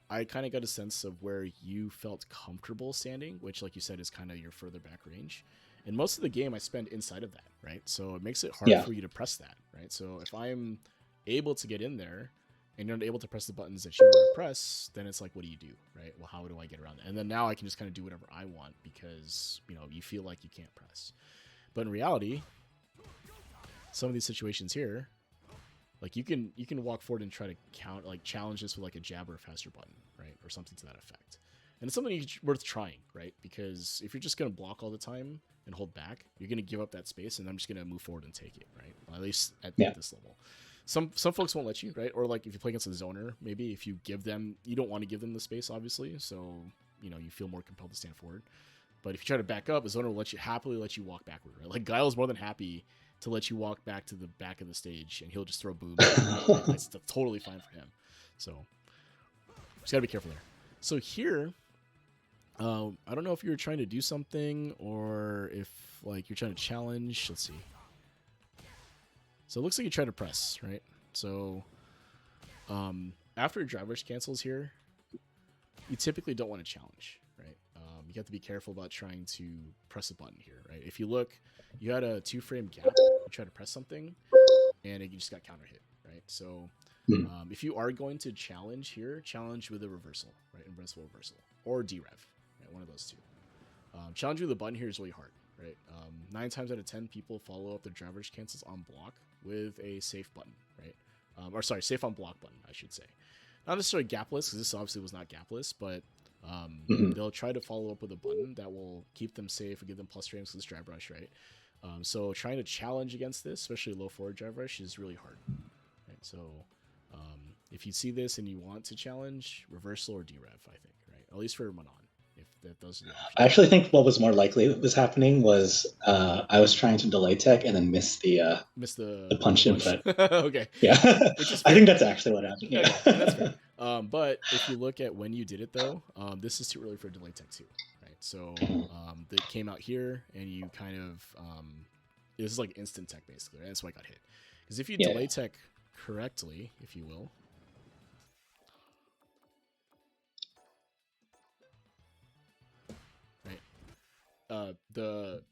I kind of got a sense of where you felt comfortable standing, which, like you said, is kind of your further back range. And most of the game I spend inside of that, right? So it makes it hard for you to press that, right? So if I'm able to get in there and you're not able to press the buttons that you want to press, then it's like, what do you do, right? Well, how do I get around that? And then now I can just kind of do whatever I want because, you feel like you can't press. But in reality, some of these situations here, like you can walk forward and try to challenge this with like a jab or a faster button, right? Or something to that effect. And it's something worth trying, right? Because if you're just going to block all the time and hold back, you're going to give up that space, and I'm just going to move forward and take it, right? Well, at least at this level. Some folks won't let you, right? Or like if you play against a zoner, maybe if you don't want to give them the space, obviously, so you feel more compelled to stand forward. But if you try to back up, a zoner will happily let you walk backward, right? Like Guile's more than happy to let you walk back to the back of the stage, and he'll just throw boom. It's totally fine for him. So just gotta be careful there. So here, I don't know if you're trying to do something or if like you're trying to challenge. Let's see. So it looks like you try to press, right? So after drive rush cancels here, you typically don't want to challenge, right? You have to be careful about trying to press a button here, right? If you look, you had a 2-frame gap. You try to press something, and you just got counter hit, right? So if you are going to challenge here, challenge with a reversal, right? Invincible reversal or derev, right? One of those two. Challenge with a button here is really hard, right? 9 times out of 10 people follow up their drive rush cancels on block with a safe button, right? Or sorry, safe on block button, I should say. Not necessarily gapless, because this obviously was not gapless, but they'll try to follow up with a button that will keep them safe and give them plus frames with this drive rush, right? So trying to challenge against this, especially low forward drive rush, is really hard, right? So if you see this and you want to challenge, reversal or derev, I think, right? At least for Manon, if that does. I actually think what was more likely was happening was I was trying to delay tech and then miss the punch input. Okay. Yeah, which is I think that's actually what happened. Yeah, that's fair. But if you look at when you did it, though, this is too early for delay tech too, right? So that came out here, and you kind of this is like instant tech basically, right? That's why I got hit. Because if you delay tech correctly, if you will. The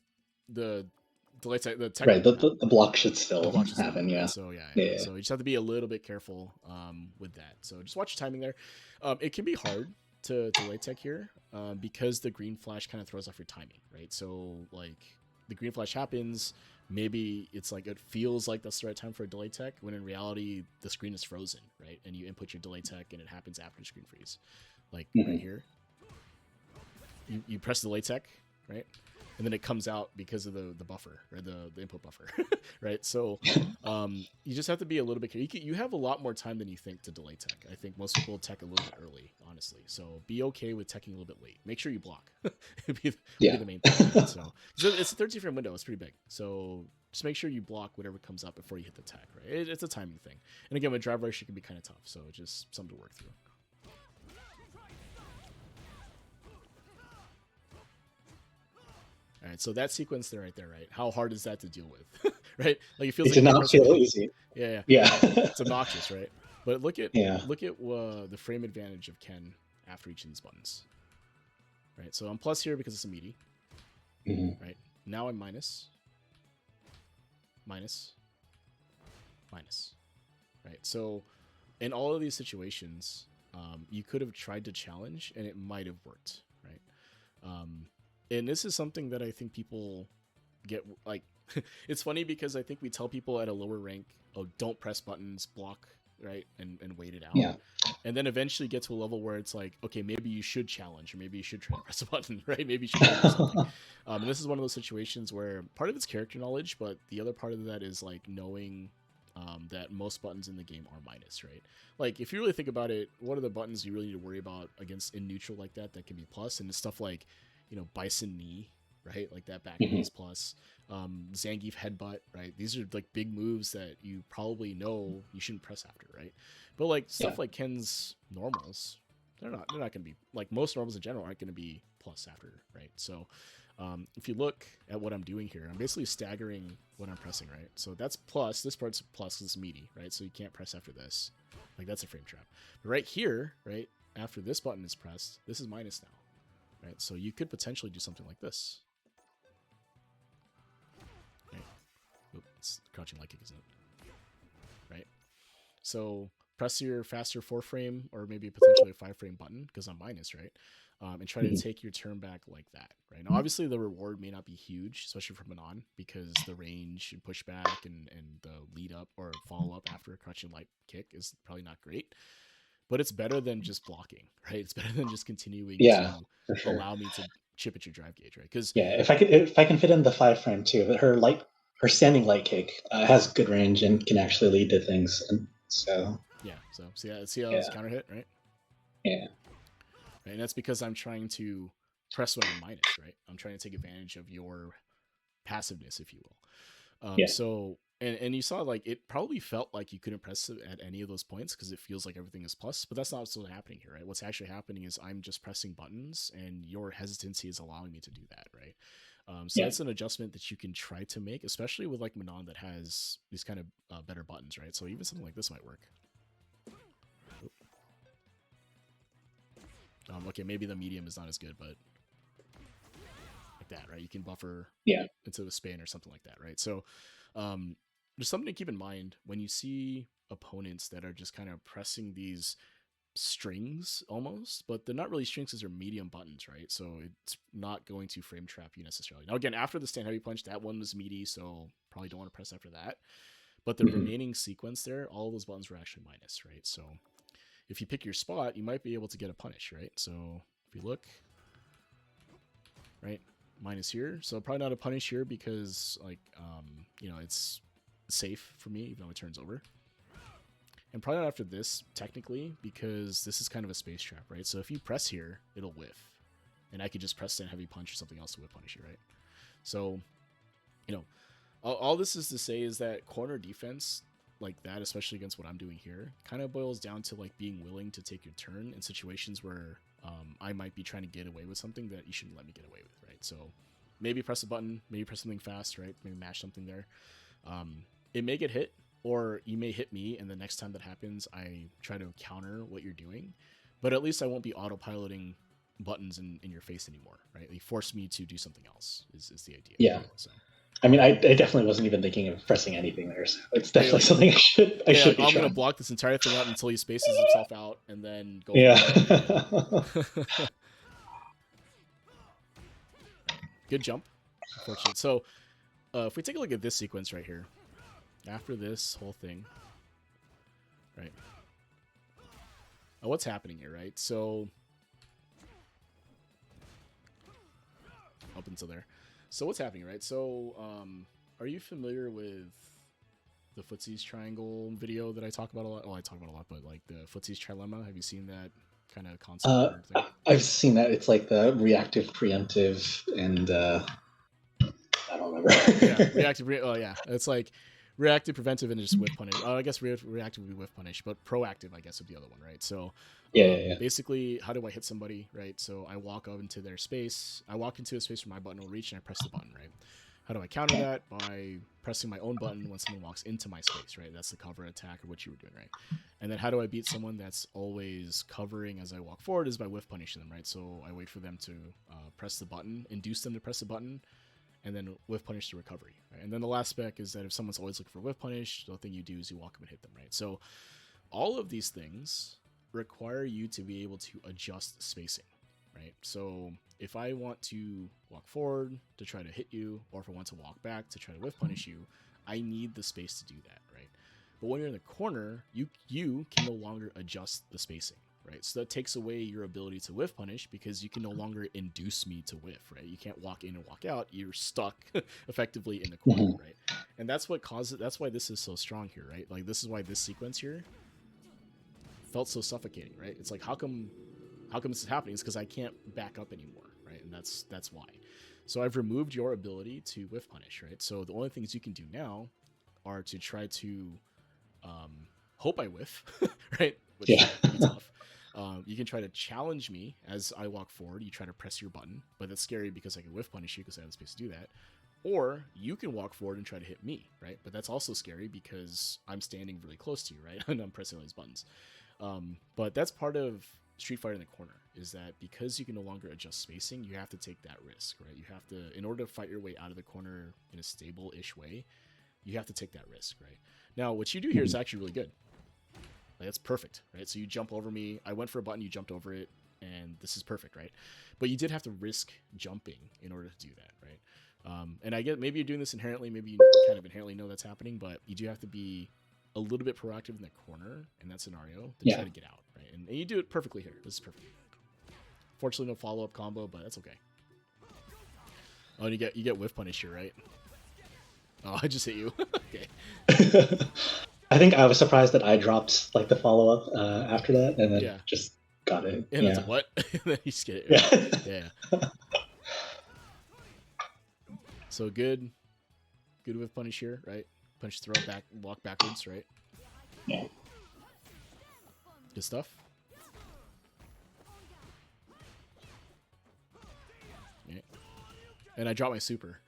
delay tech, the tech, right, the block should still happen. Right? So yeah. So you just have to be a little bit careful with that. So just watch your timing there. It can be hard to delay tech here because the green flash kind of throws off your timing, right? So like the green flash happens, maybe it's like it feels like that's the right time for a delay tech, when in reality the screen is frozen, right? And you input your delay tech and it happens after screen freeze, like right here. You press delay tech, right? And then it comes out because of the buffer, or the input buffer, right? So you just have to be a little bit careful. You have a lot more time than you think to delay tech. I think most people tech a little bit early, honestly. So be okay with teching a little bit late. Make sure you block. be the main thing. Right? So it's a 13 frame window. It's pretty big. So just make sure you block whatever comes up before you hit the tech, right? It's a timing thing. And again, with drive rush, it can be kind of tough. So just something to work through. All right, so that sequence there, right? How hard is that to deal with, right? Like it feels like did not feel easy. Yeah. It's obnoxious, right? But look at the frame advantage of Ken after each of these buttons, right? So I'm plus here because it's a meaty, right? Now I'm minus, right? So in all of these situations, you could have tried to challenge, and it might have worked, right? And this is something that I think people get, like, it's funny because I think we tell people at a lower rank, oh, don't press buttons, block, right? And wait it out. Yeah. And then eventually get to a level where it's like, okay, maybe you should challenge, or maybe you should try to press a button, right? Maybe you should do something. And this is one of those situations where part of it's character knowledge, but the other part of that is like knowing that most buttons in the game are minus, right? Like if you really think about it, what are the buttons you really need to worry about against in neutral like that can be plus? And it's stuff like, bison knee, right? Like that back Mhm. knees plus, Zangief headbutt, right? These are like big moves that you probably know you shouldn't press after, right? But like Yeah. stuff like Ken's normals, they're not going to be like most normals in general aren't going to be plus after, right? So if you look at what I'm doing here, I'm basically staggering what I'm pressing, right? So that's plus. This part's plus because it's meaty, right? So you can't press after this. Like that's a frame trap. But right here, right after this button is pressed, this is minus now, right? So you could potentially do something like this. Right? Oop, it's crouching light kick, isn't it? Right? So press your faster 4-frame or maybe potentially a 5-frame button because I'm minus, right? And try to Mhm. take your turn back like that, right? Now, obviously, the reward may not be huge, especially for Manon, because the range and pushback and the lead up or follow up after a crouching light kick is probably not great. But it's better than just blocking, right? It's better than just continuing Yeah, to for sure. allow me to chip at your drive gauge, right? Because Yeah, if I can fit in the 5-frame too, but her standing light kick has good range and can actually lead to things. And so yeah, so see how it's yeah, counter hit, right? yeah, Right? And that's because I'm trying to press when I'm minus, right? I'm trying to take advantage of your passiveness, if you will. yeah, So and you saw like it probably felt like you couldn't press it at any of those points because it feels like everything is plus, but that's not what's happening here, right? What's actually happening is I'm just pressing buttons, and your hesitancy is allowing me to do that, right? So yeah. that's an adjustment that you can try to make, especially with like Manon that has these kind of better buttons, right? So even something like this might work. Okay, maybe the medium is not as good, but like that, right? You can buffer Yeah. into the span or something like that, right? So um, there's something to keep in mind when you see opponents that are just kind of pressing these strings almost, but they're not really strings because they're medium buttons, right? So it's not going to frame trap you necessarily. Now, again, after the stand heavy punch, that one was meaty, so probably don't want to press after that. But the Mhm. remaining sequence there, all of those buttons were actually minus, right? So if you pick your spot, you might be able to get a punish, right? So if you look, right, minus here, so probably not a punish here because like it's safe for me even though it turns over. And probably not after this, technically, because this is kind of a space trap, right? So if you press here, it'll whiff. And I could just press stand heavy punch or something else to whiff punish you, right? So, you know, all this is to say is that corner defense like that, especially against what I'm doing here, kind of boils down to like being willing to take your turn in situations where I might be trying to get away with something that you shouldn't let me get away with, right? So maybe press a button, maybe press something fast, right? Maybe mash something there. It may get hit, or you may hit me, and the next time that happens, I try to counter what you're doing. But at least I won't be autopiloting buttons in your face anymore, right? They force me to do something else. Is the idea, Yeah. right? So I mean, I definitely wasn't even thinking of pressing anything there. So it's yeah, you're definitely like something I yeah, should like be I'm gonna trying. block this entire thing out until he spaces himself out, and then go from Yeah. there. Good jump, unfortunate. So if we take a look at this sequence right here, after this whole thing, right? What's happening here, right? So up until there. So what's happening, right? So are you familiar with the Footsie's Triangle video that I talk about a lot? Well, I talk about a lot, but like the Footsie's Trilemma. Have you seen that kind of concept or thing? I've seen that. It's like the reactive, preemptive, and I don't Yeah, remember. reactive. Oh yeah, it's like reactive, preventive, and just whiff punish. Oh, I guess reactive would be whiff punish, but proactive, I guess, would be the other one, right? So, Yeah, yeah, basically, how do I hit somebody, right? So I walk up into their space. I walk into a space where my button will reach, and I press the button, right? How do I counter that? By pressing my own button when someone walks into my space, right? That's the cover attack or what you were doing, right? And then how do I beat someone that's always covering as I walk forward is by whiff punishing them, right? So I wait for them to press the button, induce them to press the button, and then whiff punish the recovery. Right? And then the last spec is that if someone's always looking for whiff punish, the thing you do is you walk up and hit them, right? So all of these things require you to be able to adjust spacing, right? So if I want to walk forward to try to hit you, or if I want to walk back to try to whiff punish you, I need the space to do that, right? But when you're in the corner, you can no longer adjust the spacing, right? So that takes away your ability to whiff punish because you can no longer induce me to whiff, right? You can't walk in and walk out. You're stuck effectively in the corner, yeah. right? And that's what causes. That's why this is so strong here, right? Like this is why this sequence here felt so suffocating, right? It's like how come this is happening? It's because I can't back up anymore, right? And that's why. So I've removed your ability to whiff punish, right? So the only things you can do now are to try to hope I whiff, right? Which Yeah. can be tough. You can try to challenge me as I walk forward. You try to press your button, but that's scary because I can whiff punish you because I have the space to do that. Or you can walk forward and try to hit me, right? But that's also scary because I'm standing really close to you, right? And I'm pressing all these buttons. But that's part of Street Fighter in the corner, is that because you can no longer adjust spacing, you have to take that risk, right? You have to, in order to fight your way out of the corner in a stable-ish way, you have to take that risk, right? Now, what you do here is actually really good. Like, that's perfect, right? So you jump over me. I went for a button, you jumped over it, and this is perfect, right? But you did have to risk jumping in order to do that, right? And I get maybe you're doing this inherently, maybe you kind of inherently know that's happening, but you do have to be a little bit proactive in the corner in that scenario to try to get out, right? And you do it perfectly here. This is perfect. Fortunately, no follow-up combo, but that's okay. Oh, and you get whiff punish here, right? Oh, I just hit you. Okay. I think I was surprised that I dropped like the follow-up after that, and then just got it. And yeah. it's like, what? And then you just get it. Right? Yeah. So good with punish here, right? Punch, throw, back, walk backwards, right? Yeah. Good stuff. Yeah. And I dropped my super.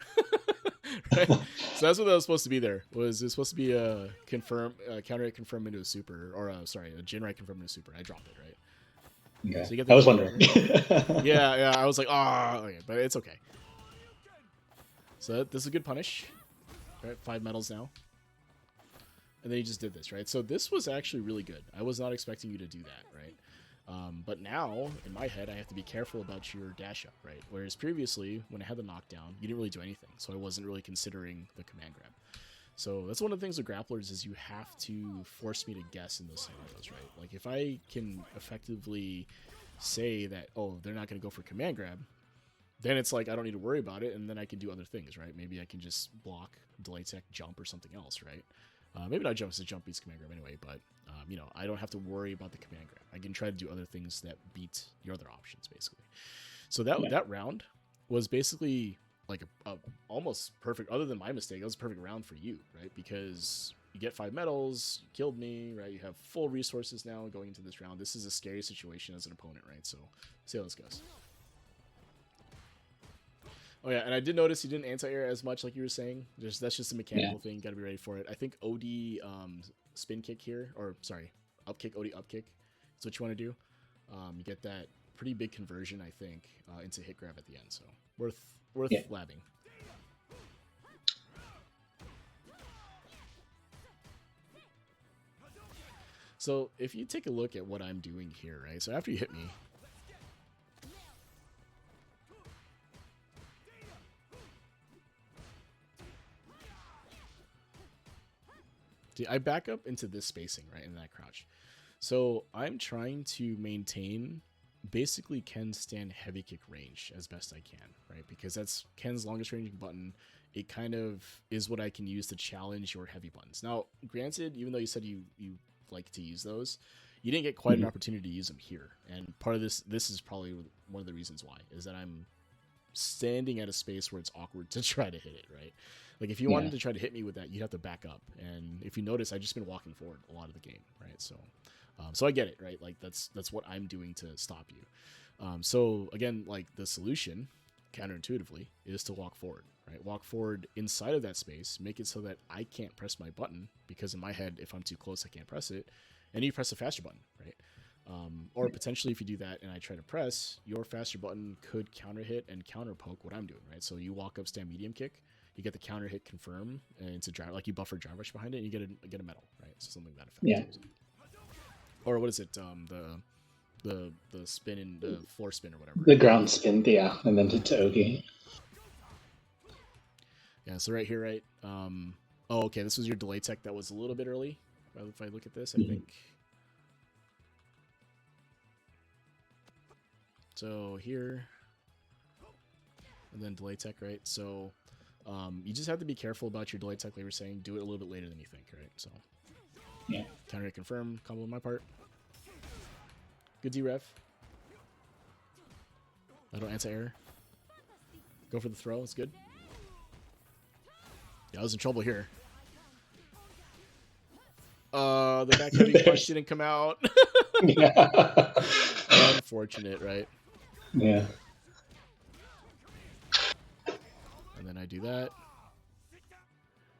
Right? So that's what that was supposed to be there. Was it supposed to be a confirm, counter hit confirm into a super, or sorry, a Jin right confirm into a super. I dropped it, right? Okay. So you get I was wondering. yeah. I was like, okay, but it's okay. So this is a good punish. Right, 5 medals now. And then he just did this, right? So this was actually really good. I was not expecting you to do that, right? But now, in my head, I have to be careful about your dash up, right? Whereas previously, when I had the knockdown, you didn't really do anything. So I wasn't really considering the command grab. So that's one of the things with grapplers is you have to force me to guess in those scenarios, right? Like if I can effectively say that, oh, they're not going to go for command grab, then it's like I don't need to worry about it, and then I can do other things, right? Maybe I can just block, delay tech, jump, or something else, right? Maybe not jump, because jump beats command grab anyway, but I don't have to worry about the command grab. I can try to do other things that beat your other options, basically. So that round was basically like a almost perfect, other than my mistake, that was a perfect round for you, right? Because you get 5 medals, you killed me, right? You have full resources now going into this round. This is a scary situation as an opponent, right? So see how this goes. Oh yeah, and I did notice you didn't anti-air as much like you were saying. That's just a mechanical thing. Got to be ready for it. I think OD spin kick here, or sorry, up kick, OD up kick. That's what you want to do. You get that pretty big conversion, I think, into hit grab at the end. So worth labbing. So if you take a look at what I'm doing here, right? So after you hit me, I back up into this spacing, right, in that crouch. So I'm trying to maintain basically Ken's stand heavy kick range as best I can, right? Because that's Ken's longest ranging button. It kind of is what I can use to challenge your heavy buttons. Now, granted, even though you said you like to use those, you didn't get quite an opportunity to use them here. And part of this is probably one of the reasons why, is that I'm standing at a space where it's awkward to try to hit it, right? Like if you wanted to try to hit me with that, you'd have to back up. And if you notice, I've just been walking forward a lot of the game, right? So I get it, right? Like that's what I'm doing to stop you. So again, like the solution, counterintuitively, is to walk forward, right? Walk forward inside of that space, make it so that I can't press my button, because in my head, if I'm too close, I can't press it. And you press a faster button, right? Or potentially if you do that and I try to press, your faster button could counter hit and counter poke what I'm doing, right? So you walk up, stand medium kick, you get the counter hit confirm, and it's a drive, like you buffer drive rush behind it, and you get a medal, right? So something like that effect. Yeah. Or what is it? The spin and the floor spin or whatever. The ground spin, and then to Ogi. Yeah. So right here, right? Oh, okay. This was your delay tech that was a little bit early. If I look at this, I think. So here, and then delay tech, right? So you just have to be careful about your delay tech, like we were saying. Do it a little bit later than you think, right? So counter hit confirm, combo on my part. Good D-Rev. I don't anti-air. Go for the throw. It's good. Yeah, I was in trouble here. The back heavy punch didn't come out. Yeah. Unfortunate, right? Yeah. And then I do that.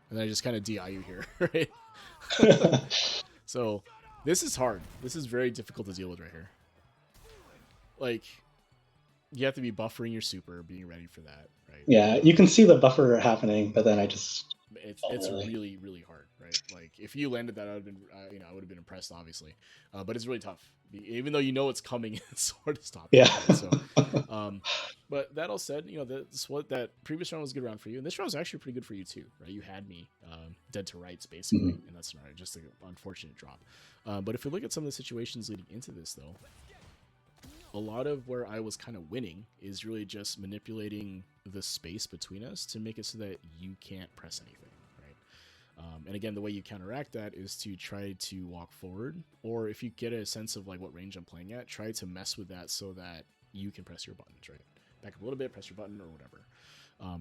And then I just kind of DI you here, right? So this is hard. This is very difficult to deal with right here. Like, you have to be buffering your super, being ready for that, right? Yeah, you can see the buffer happening, but then I just it's really, really hard, right? Like, if you landed that, I would have been, I would have been impressed, obviously. But it's really tough, even though you know it's coming. It's hard to stop. Yeah. Right? So, but that all said, that's what that previous round was a good round for you, and this round was actually pretty good for you too, right? You had me dead to rights basically in that scenario, just an unfortunate drop. But if we look at some of the situations leading into this, though, a lot of where I was kind of winning is really just manipulating the space between us to make it so that you can't press anything, right? And again, the way you counteract that is to try to walk forward, or if you get a sense of like what range I'm playing at, try to mess with that so that you can press your buttons, right? Back up a little bit, press your button or whatever.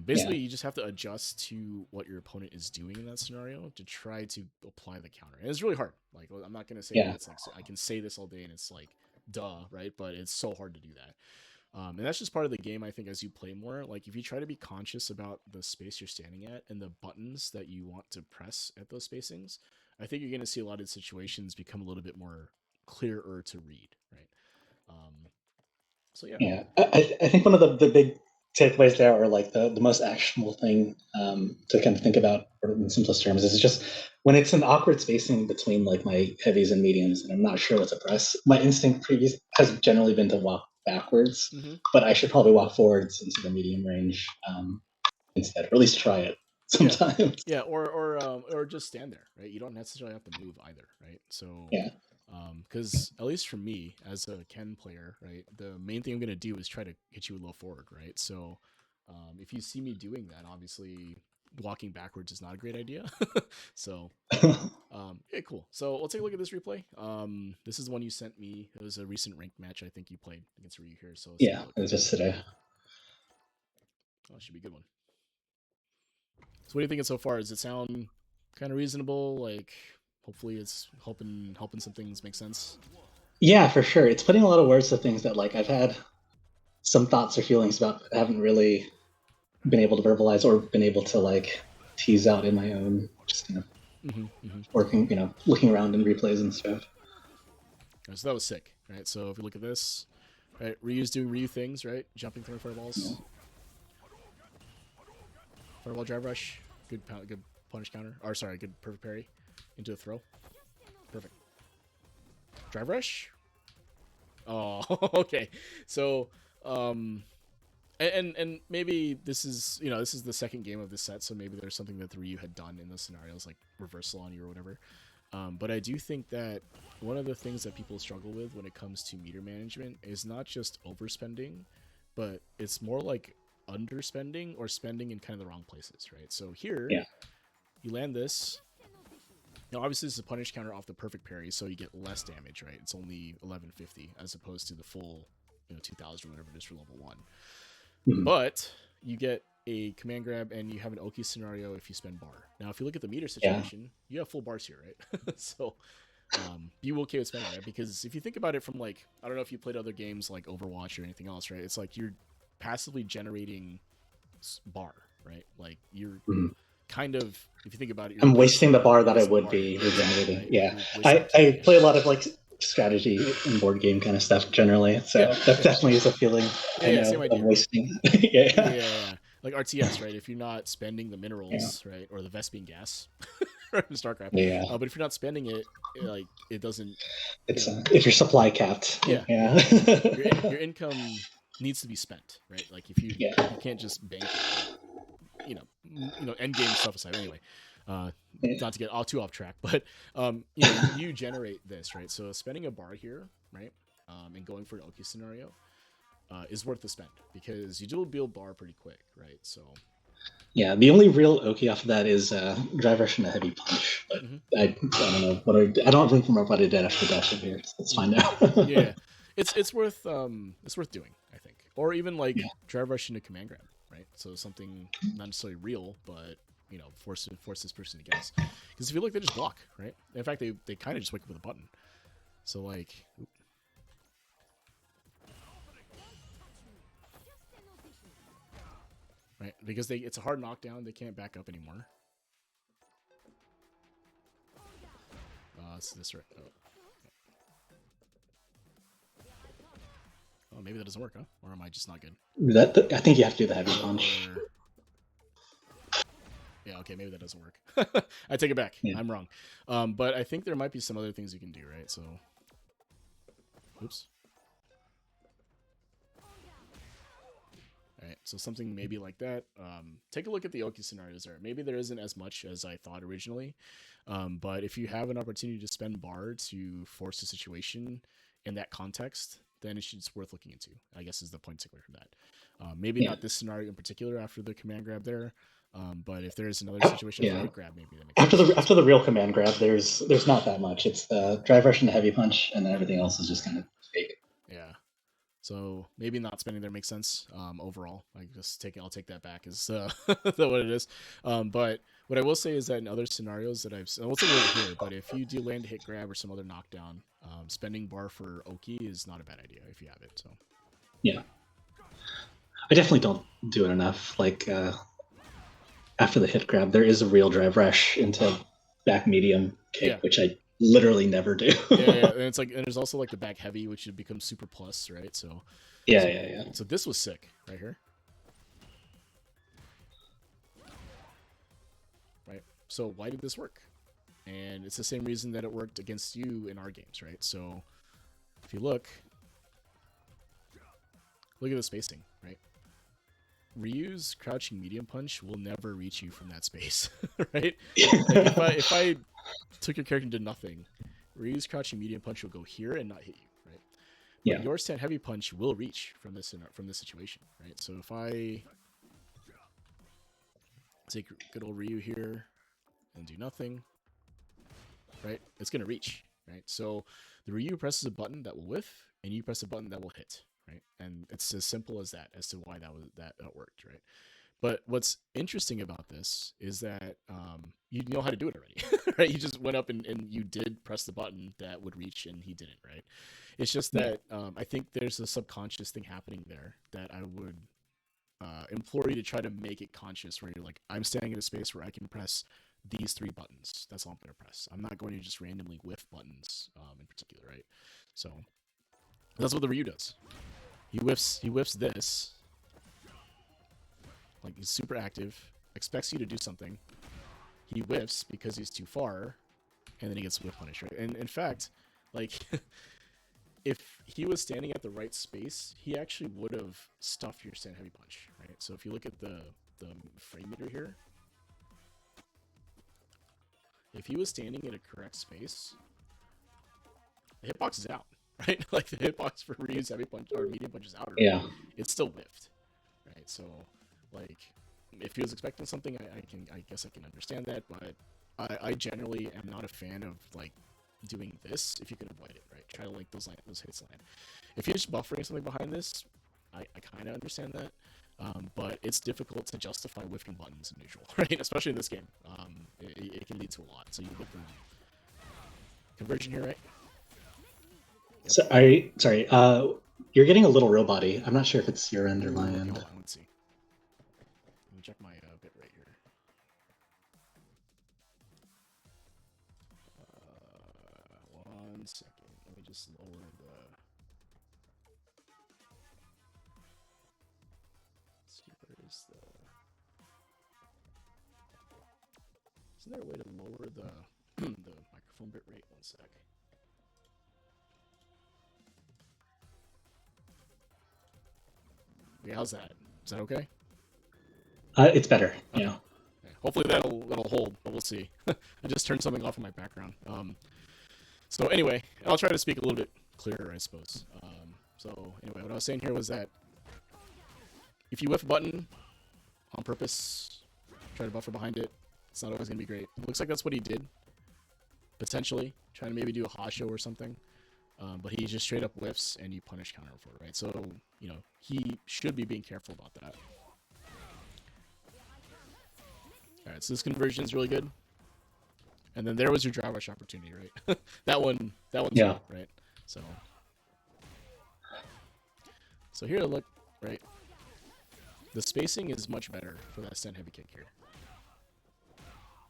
Basically, you just have to adjust to what your opponent is doing in that scenario to try to apply the counter. And it's really hard. Like, I'm not going to say that it's like, I can say this all day and it's like, duh, right? But it's so hard to do that. And that's just part of the game, I think, as you play more. Like, if you try to be conscious about the space you're standing at and the buttons that you want to press at those spacings, I think you're going to see a lot of situations become a little bit more clearer to read, right? So, yeah. Yeah, I think one of the big takeaways there, or like the most actionable thing to kind of think about in simplest terms, is just when it's an awkward spacing between like my heavies and mediums and I'm not sure what to press, my instinct has generally been to walk backwards, but I should probably walk forwards into the medium range instead, or at least try it sometimes. Yeah, or just stand there, right? You don't necessarily have to move either, right? So because at least for me as a Ken player, right, the main thing I'm going to do is try to hit you with low forward, right? So if you see me doing that, obviously walking backwards is not a great idea. So yeah, cool. So let's take a look at this replay. This is the one you sent me. It was a recent ranked match I think you played against Ryu here. So yeah, it was just today. Oh, it should be a good one. So what are you thinking so far? Does it sound kind of reasonable? Like, hopefully it's helping some things make sense. Yeah, for sure. It's putting a lot of words to things that like I've had some thoughts or feelings about, but haven't really been able to verbalize or been able to like tease out in my own, just kind of working, looking around in replays and stuff. So that was sick, right? So if you look at this, right, Ryu's doing Ryu things, right? Jumping through fireballs. Fireball drive rush, good punish counter. Or sorry, good perfect parry into a throw. Perfect. Drive rush. Oh, okay. So, and maybe this is the second game of this set, so maybe there's something that the Ryu had done in those scenarios, like reversal on you or whatever. But I do think that one of the things that people struggle with when it comes to meter management is not just overspending, but it's more like underspending or spending in kind of the wrong places, right? So here, you land this. Now, obviously, this is a punish counter off the perfect parry, so you get less damage, right? It's only 1150 as opposed to the full, 2000 or whatever it is for level 1. But you get a command grab and you have an Oki scenario if you spend bar. Now, if you look at the meter situation, you have full bars here, right? So be okay with spending, right? Because if you think about it from like, I don't know if you played other games like Overwatch or anything else, right? It's like you're passively generating bar, right? Like you're kind of, if you think about it, I'm wasting the bar that I would be regenerating. Right? Yeah, I play a lot of like strategy and board game kind of stuff generally, so that definitely is a feeling. Same idea. I'm wasting. Yeah. Like RTS, right? If you're not spending the minerals, right, or the Vespene gas, in StarCraft, but if you're not spending it, like it doesn't. It's if you're supply capped. Your income needs to be spent, right? Like if you can't just bank it, end game stuff aside. Anyway, not to get too off track, but you generate this, right? So spending a bar here, right, and going for an Oki scenario is worth the spend because you do build bar pretty quick, right? So yeah, the only real Oki off of that is drive rush and a heavy punch. But I don't know I don't remember what I did after the dash here. So let's find out. It's worth doing, I think, or even like drive rush into command grab. right? So something not necessarily real, but force this person to guess. Because if you look, they just block, right? In fact, they kind of just wake up with a button. So like, right? Because it's a hard knockdown, they can't back up anymore. It's this right. Oh, maybe that doesn't work, huh? Or am I just not good? I think you have to do the heavy punch. Yeah, okay, maybe that doesn't work. I take it back. Yeah. I'm wrong. But I think there might be some other things you can do, right? So, oops. All right, so something maybe like that. Take a look at the Oki scenarios there. Maybe there isn't as much as I thought originally, but if you have an opportunity to spend bar to force a situation in that context, then it's worth looking into, I guess, is the point takeaway from that. Maybe not this scenario in particular after the command grab there, but if there is another situation for hit grab, maybe that makes sense. After the real command grab, there's not that much. It's the drive rush and the heavy punch, and then everything else is just kind of fake. Yeah. So maybe not spending there makes sense overall. I'll take that back as what it is. But what I will say is that in other scenarios that I won't say right here, but if you do land a hit grab or some other knockdown, spending bar for Oki is not a bad idea if you have it. So yeah, I definitely don't do it enough. Like after the hit grab, there is a real drive rush into back medium kick, which I literally never do. yeah, and it's like, and there's also like the back heavy, which should become super plus, right? So yeah. So this was sick right here, right? So why did this work? And it's the same reason that it worked against you in our games, right? So if you look at the spacing, right? Ryu's crouching medium punch will never reach you from that space, right? Like if I took your character and did nothing, Ryu's crouching medium punch will go here and not hit you, right? But your stand heavy punch will reach from this situation, right? So if I take good old Ryu here and do nothing, right? It's gonna reach, right? So the Ryu presses a button that will whiff, and you press a button that will hit, right? And it's as simple as that as to why that worked, right? But what's interesting about this is that you know how to do it already, right? You just went up and you did press the button that would reach, and he didn't, right? It's just that I think there's a subconscious thing happening there that I would implore you to try to make it conscious, where you're like, I'm standing in a space where I can press these 3 buttons. That's all I'm going to press. I'm not going to just randomly whiff buttons in particular, right? So that's what the Ryu does. He whiffs this. Like, he's super active, expects you to do something. He whiffs because he's too far, and then he gets whiff punished, right? And in fact, like, if he was standing at the right space, he actually would have stuffed your stand heavy punch, right? So if you look at the frame meter here, if he was standing in a correct space, the hitbox is out, right? Like, the hitbox for Ryu's heavy punch or medium punch is out already. Yeah. It's still whiffed, right? So, like, if he was expecting something, I guess I can understand that, but I generally am not a fan of, like, doing this if you can avoid it, right? Try to like those hits land. If you're just buffering something behind this, I kind of understand that, but it's difficult to justify whiffing buttons in neutral, right? Especially in this game. It can lead to a lot. So you get the conversion here, right? Yep. So sorry, you're getting a little real body. I'm not sure if it's your end or my end. Let's see. Let me check my bit right here. 1 second. Let me just lower the. Let's see, where is the? Isn't there a way to lower the the microphone bit rate? 1 sec. Yeah, how's that? Is that okay? It's better. Okay. Yeah. Okay. Hopefully that'll hold, but we'll see. I just turned something off in my background. So anyway, I'll try to speak a little bit clearer, I suppose. So anyway, what I was saying here was that if you whiff a button on purpose, try to buffer behind it, it's not always going to be great. It looks like that's what he did, potentially, trying to maybe do a Hasho or something. But he just straight up whiffs and you punish counter for it, right? So, he should be being careful about that. All right, so this conversion is really good. And then there was your dry rush opportunity, right? That one's Yeah. right? So here, look, right? The spacing is much better for that stand heavy kick here.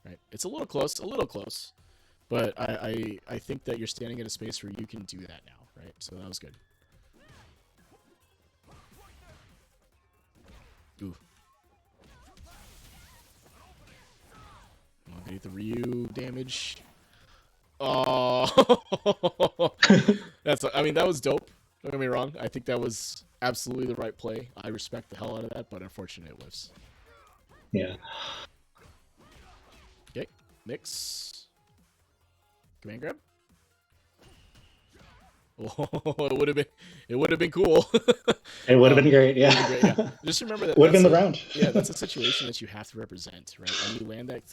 Right? It's a little close, but I think that you're standing at a space where you can do that now, right? So that was good. Ooh. Underneath the Ryu damage. Oh, that was dope. Don't get me wrong. I think that was absolutely the right play. I respect the hell out of that, but unfortunately it whiffs. Yeah. Okay, mix. Command grab. Oh, it would have been cool. It would have been great. Yeah. Great, yeah. Just remember that would have been the round. Yeah, that's a situation that you have to represent, right? When you land that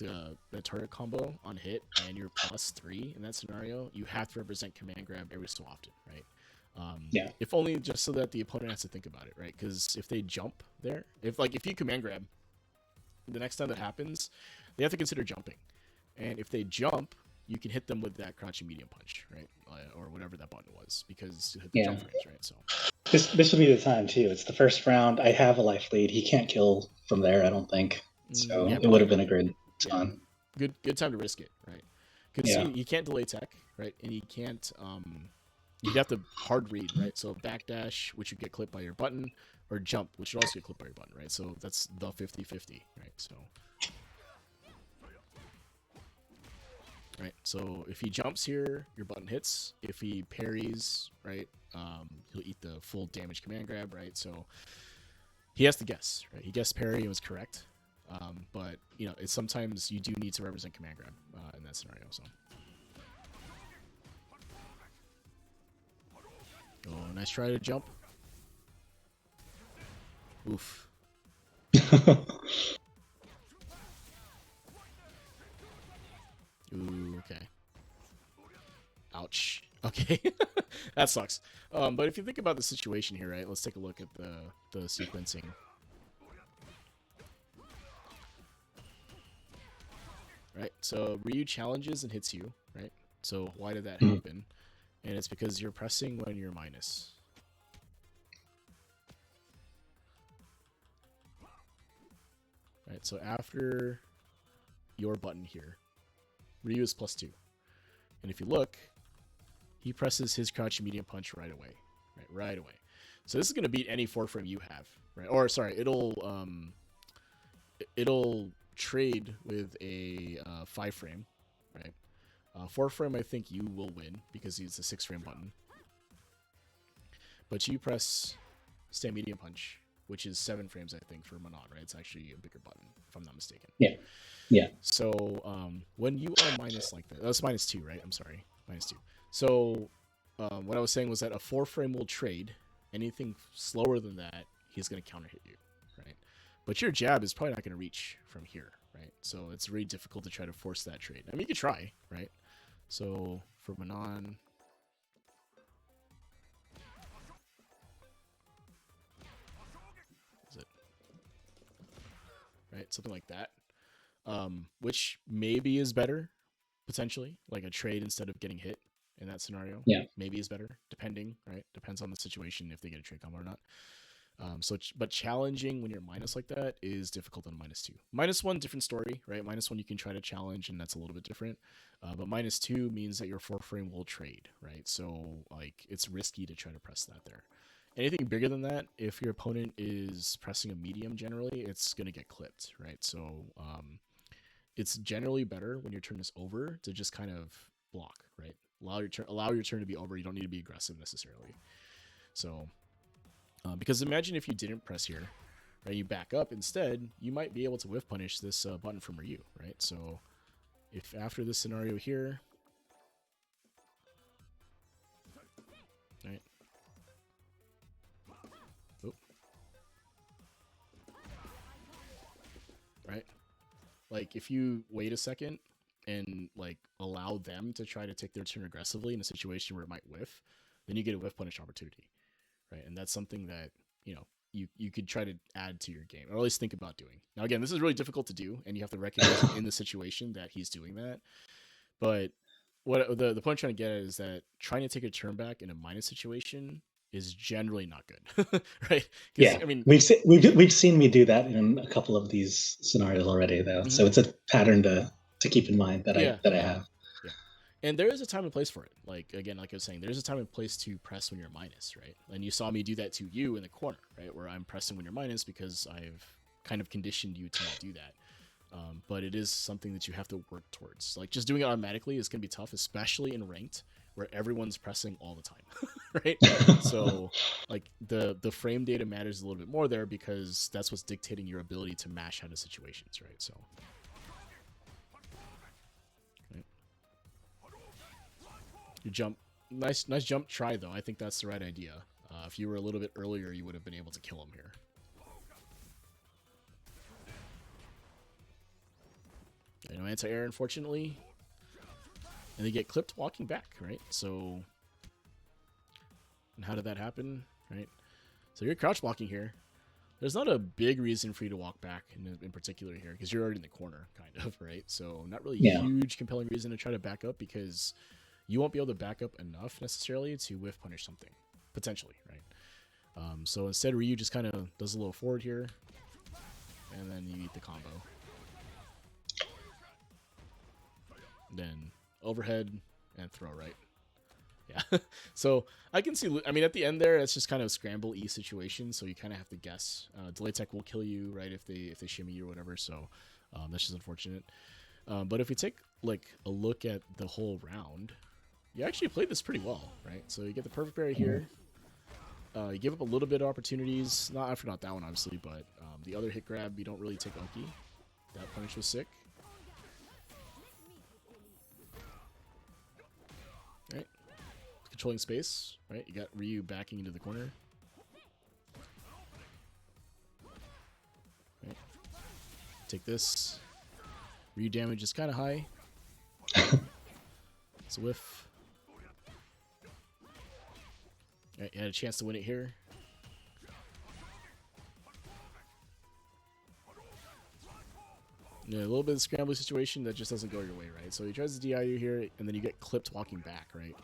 target combo on hit and you're +3 in that scenario, you have to represent command grab every so often, right? Yeah. If only just so that the opponent has to think about it, right? Because if they jump there, if you command grab, the next time that happens, they have to consider jumping, and if they jump, you can hit them with that crouching medium punch, right? Or whatever that button was, because you hit the jump frames, right? So this would be the time too. It's the first round. I have a life lead. He can't kill from there, I don't think. So yeah, it would have been a good time. Yeah. Good time to risk it, right? Because you can't delay tech, right? And you can't you have to hard read, right? So backdash, which you get clipped by your button, or jump, which you also get clipped by your button, right? So that's the 50-50, right? So if he jumps here, your button hits. If he parries, right, he'll eat the full damage command grab, right? So he has to guess, right? He guessed parry and was correct. But it's sometimes you do need to represent command grab in that scenario. So, oh, nice try to jump. Oof. Ooh, okay. Ouch. Okay. That sucks. But if you think about the situation here, right? Let's take a look at the sequencing. Right? So Ryu challenges and hits you, right? So why did that happen? And it's because you're pressing when you're minus. Right? So after your button here, Ryu is +2. And if you look, he presses his crouching medium punch right away. Right away. So this is going to beat any 4-frame you have, right? Or sorry, it'll trade with a 5-frame, right? 4-frame, I think you will win because it's a 6-frame button. But you press stand medium punch, which is 7 frames, I think, for Manon, right? It's actually a bigger button, if I'm not mistaken. Yeah. So when you are minus like that, that's -2, right? I'm sorry, -2. So what I was saying was that a 4-frame will trade. Anything slower than that, he's going to counter hit you, right? But your jab is probably not going to reach from here, right? So it's really difficult to try to force that trade. I mean, you could try, right? So for Manon, is it right? Something like that, which maybe is better potentially, like a trade instead of getting hit in that scenario. Yeah. Maybe is better, depending, right? Depends on the situation if they get a trade combo or not. But challenging when you're minus like that is difficult on -2. -1, different story, right? -1 you can try to challenge, and that's a little bit different. But -2 means that your 4-frame will trade, right? So like it's risky to try to press that there. Anything bigger than that, if your opponent is pressing a medium, generally it's gonna get clipped, right? So it's generally better when your turn is over to just kind of block, right? Allow your turn to be over. You don't need to be aggressive necessarily. So. Because imagine if you didn't press here, right? You back up instead, you might be able to whiff punish this button from Ryu, right? So if after this scenario here, right? Oh. Right? Like if you wait a second and like allow them to try to take their turn aggressively in a situation where it might whiff, then you get a whiff punish opportunity, right? And that's something that you could try to add to your game, or at least think about doing. Now, again, this is really difficult to do, and you have to recognize in the situation that he's doing that. But what the point I'm trying to get at is that trying to take a turn back in a minus situation is generally not good, right? Yeah, I mean, we've seen me do that in a couple of these scenarios already, though. Mm-hmm. So it's a pattern to keep in mind that I have. Yeah, and there is a time and place for it. Like again, like I was saying, there's a time and place to press when you're minus, right? And you saw me do that to you in the corner, right, where I'm pressing when you're minus because I've kind of conditioned you to not do that. But it is something that you have to work towards. Like just doing it automatically is going to be tough, especially in ranked where everyone's pressing all the time, right? So like the frame data matters a little bit more there because that's what's dictating your ability to mash out of situations, right? So right. Your jump, nice jump try though. I think that's the right idea. If you were a little bit earlier, you would have been able to kill him here. You know, anti-air, unfortunately. And they get clipped walking back, right? So, and how did that happen, right? So you're crouch blocking here. There's not a big reason for you to walk back in particular here because you're already in the corner, kind of, right? So not really huge compelling reason to try to back up because you won't be able to back up enough necessarily to whiff punish something, potentially, right? So instead, Ryu just kind of does a little forward here, and then you eat the combo. Then overhead and throw, right? Yeah. So I can see, I mean, at the end there, it's just kind of scramble E situation. So you kind of have to guess. Delay tech will kill you, right? If they shimmy you or whatever. So that's just unfortunate. But if we take like a look at the whole round, you actually played this pretty well, right? So you get the perfect parry here. You give up a little bit of opportunities. Not that one, obviously, but the other hit grab, you don't really take Oki. That punish was sick. Right, controlling space, right? You got Ryu backing into the corner. Right. Take this. Ryu damage is kind of high. It's a whiff. Right, you had a chance to win it here. Yeah, a little bit of scrambling situation that just doesn't go your way, right? So he tries to DI you here, and then you get clipped walking back, right?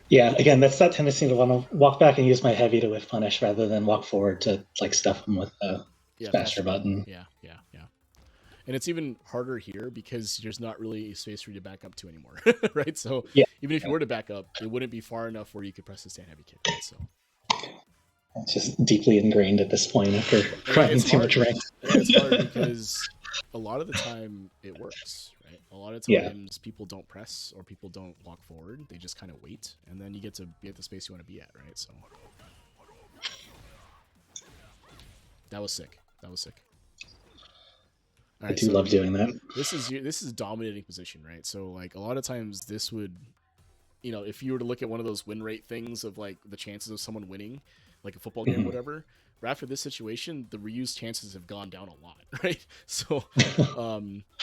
Yeah, again, that's that tendency to want to walk back and use my heavy to whiff punish rather than walk forward to like stuff him with a faster button. Yeah. And it's even harder here because there's not really a space for you to back up to anymore, right? So even if you were to back up, it wouldn't be far enough where you could press the stand heavy kick, right? So it's just deeply ingrained at this point after crying too much rank. It's hard because a lot of the time it works, right? A lot of times people don't press or people don't walk forward. They just kind of wait, and then you get to be at the space you want to be at, right? So that was sick. All right, I do love doing that. This is dominating position, right? So like a lot of times this would, you know, if you were to look at one of those win rate things of like the chances of someone winning, like a football game or whatever, right after this situation, the Ryu's chances have gone down a lot, right? So,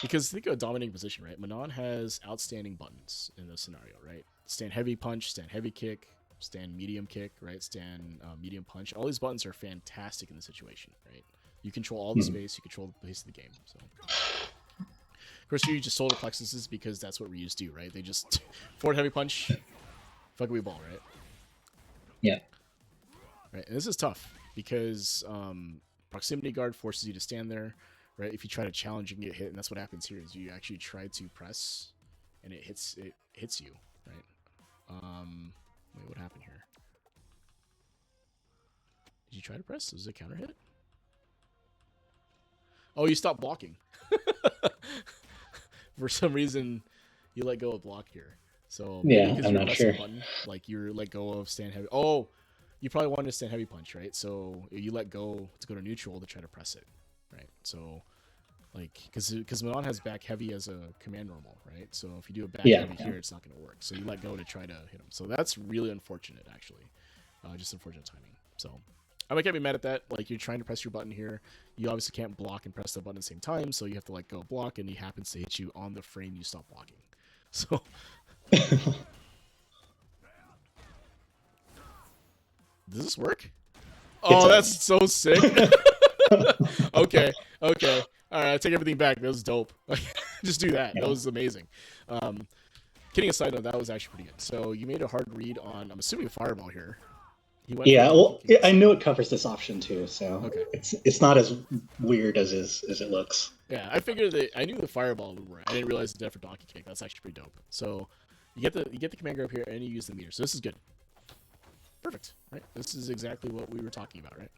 because think of a dominating position, right? Manon has outstanding buttons in this scenario, right? Stand heavy punch, stand heavy kick, stand medium kick, right? Stand medium punch. All these buttons are fantastic in this situation, right? You control all the space, you control the pace of the game. So, of course, you just solar plexuses because that's what Ryu's do, right? They just forward heavy punch, fuck away ball, right? Yeah. Right, and this is tough because proximity guard forces you to stand there, right? If you try to challenge, you can get hit, and that's what happens here. Is you actually try to press, and it hits you, right? Wait, what happened here? Did you try to press? Was it a counter hit? Oh, you stopped blocking. For some reason, you let go of block here. So yeah, I'm not sure. Button, like you let go of stand heavy. Oh, you probably wanted to stand heavy punch, right? So you let go to go to neutral to try to press it, right? So like because Manon has back heavy as a command normal, right? So if you do a back heavy here, it's not going to work. So you let go to try to hit him. So that's really unfortunate, actually. Just unfortunate timing. So I can't be mad at that. Like you're trying to press your button here. You obviously can't block and press the button at the same time. So you have to let go block, and he happens to hit you on the frame you stop blocking. So. Does this work? Oh, that's so sick. Okay, okay. All right, I take everything back. That was dope. Just do that. Yeah. That was amazing. Kidding aside, though, that was actually pretty good. So you made a hard read on, I'm assuming, a fireball here. He went for Yeah, Donkey well, King. I know it covers this option too, so Okay. it's not as weird as it looks. Yeah, I figured that I knew the fireball would work. I didn't realize the death for Donkey King. That's actually pretty dope. So you get the command grab here, and you use the meter. So this is good. Perfect. Right. This is exactly what we were talking about, right?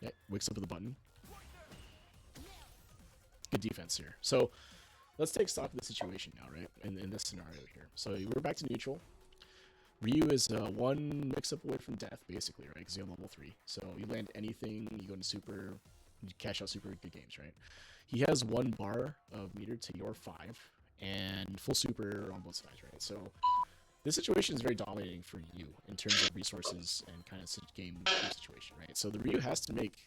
Yeah. Wakes up with a button. Good defense here. So let's take stock of the situation now, right? In this scenario here. So we're back to neutral. Ryu is one mix-up away from death, basically, right? Because you have level 3. So you land anything, you go into super, you cash out super good games, right? He has 1 bar of meter to your 5, and full super on both sides, right? So this situation is very dominating for you in terms of resources and kind of game situation, right? So the Ryu has to make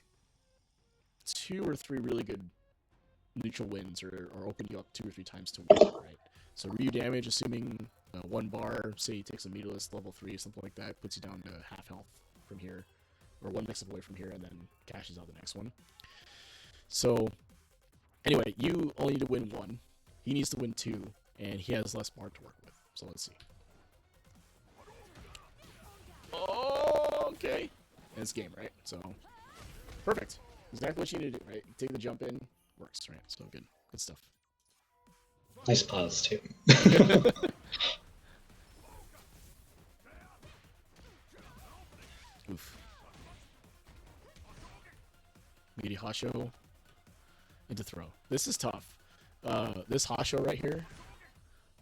2 or 3 really good neutral wins or open you up 2 or 3 times to win, right? So Ryu damage, assuming 1 bar, say he takes a meterless level 3, something like that, puts you down to half health from here, or 1 mix-up away from here, and then cashes out the next one. So anyway, you only need to win 1. He needs to win 2, and he has less bar to work with. So let's see. Oh, okay. And it's game, right? So perfect. Exactly what you need to do, right? Take the jump in, works, right? So good stuff. Nice pause too. Oof. Meaty Hasho into throw. This is tough. This Hasho right here,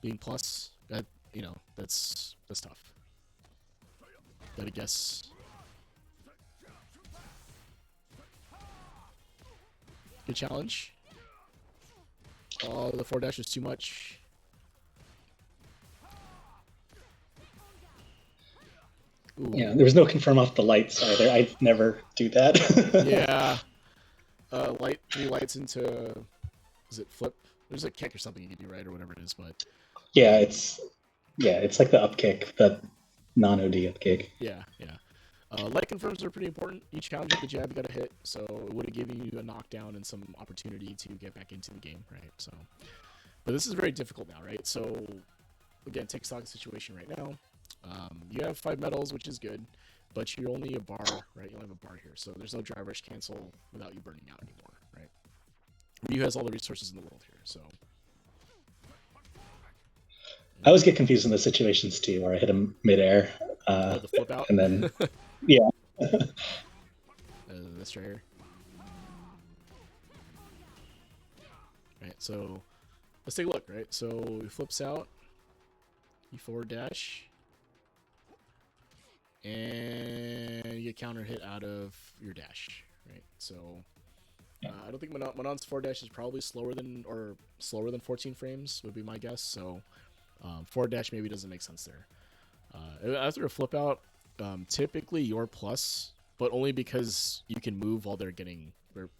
being plus, that that's tough. Gotta guess. Good challenge. Oh, the 4 dash is too much. Ooh. Yeah, there was no confirm off the lights either. I'd never do that. Yeah. 3 lights into, is it flip? There's a kick or something you can do, right, or whatever it is, but yeah, it's like the up kick, the non-OD up kick. yeah. Light confirms are pretty important. Each challenge with the jab you gotta hit, so it would have given you a knockdown and some opportunity to get back into the game, right? So, but this is very difficult now, right? So, again, take stock of the situation right now. You have 5 medals, which is good, but you're only a bar, right? You only have a bar here, so there's no drive rush cancel without you burning out anymore, right? Ryu has all the resources in the world here, so. I always get confused in those situations too, where I hit him midair, The flip out, and then yeah. This right here. Right, so let's take a look, right? So he flips out, you forward dash, and you get counter hit out of your dash, right? So I don't think Manon's forward dash is probably slower than 14 frames would be my guess. So forward dash maybe doesn't make sense there. After a flip out, typically you're plus, but only because you can move while they're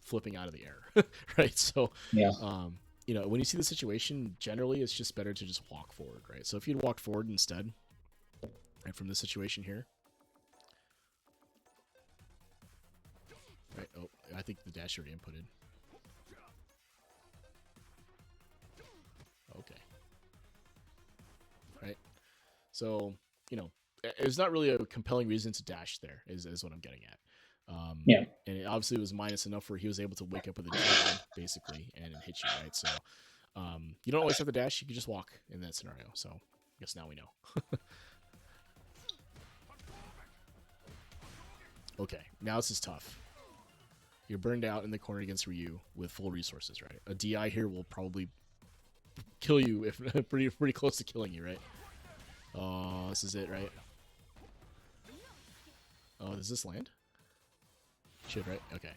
flipping out of the air, right? So Yeah. When you see the situation, generally it's just better to just walk forward, right? So if you'd walked forward instead, right, from this situation here, right? Oh, I think the dash already inputted. Okay. Right. So there's not really a compelling reason to dash there. Is what I'm getting at. Yeah. And it obviously was minus enough where he was able to wake up with a jab, basically, and hit you, right? So you don't always have to dash. You can just walk in that scenario. So I guess now we know. Okay, now this is tough. You're burned out in the corner against Ryu with full resources, right? A DI here will probably kill you, if pretty close to killing you, right? Oh, this is it, right? Oh, does this land? Should, right? Okay.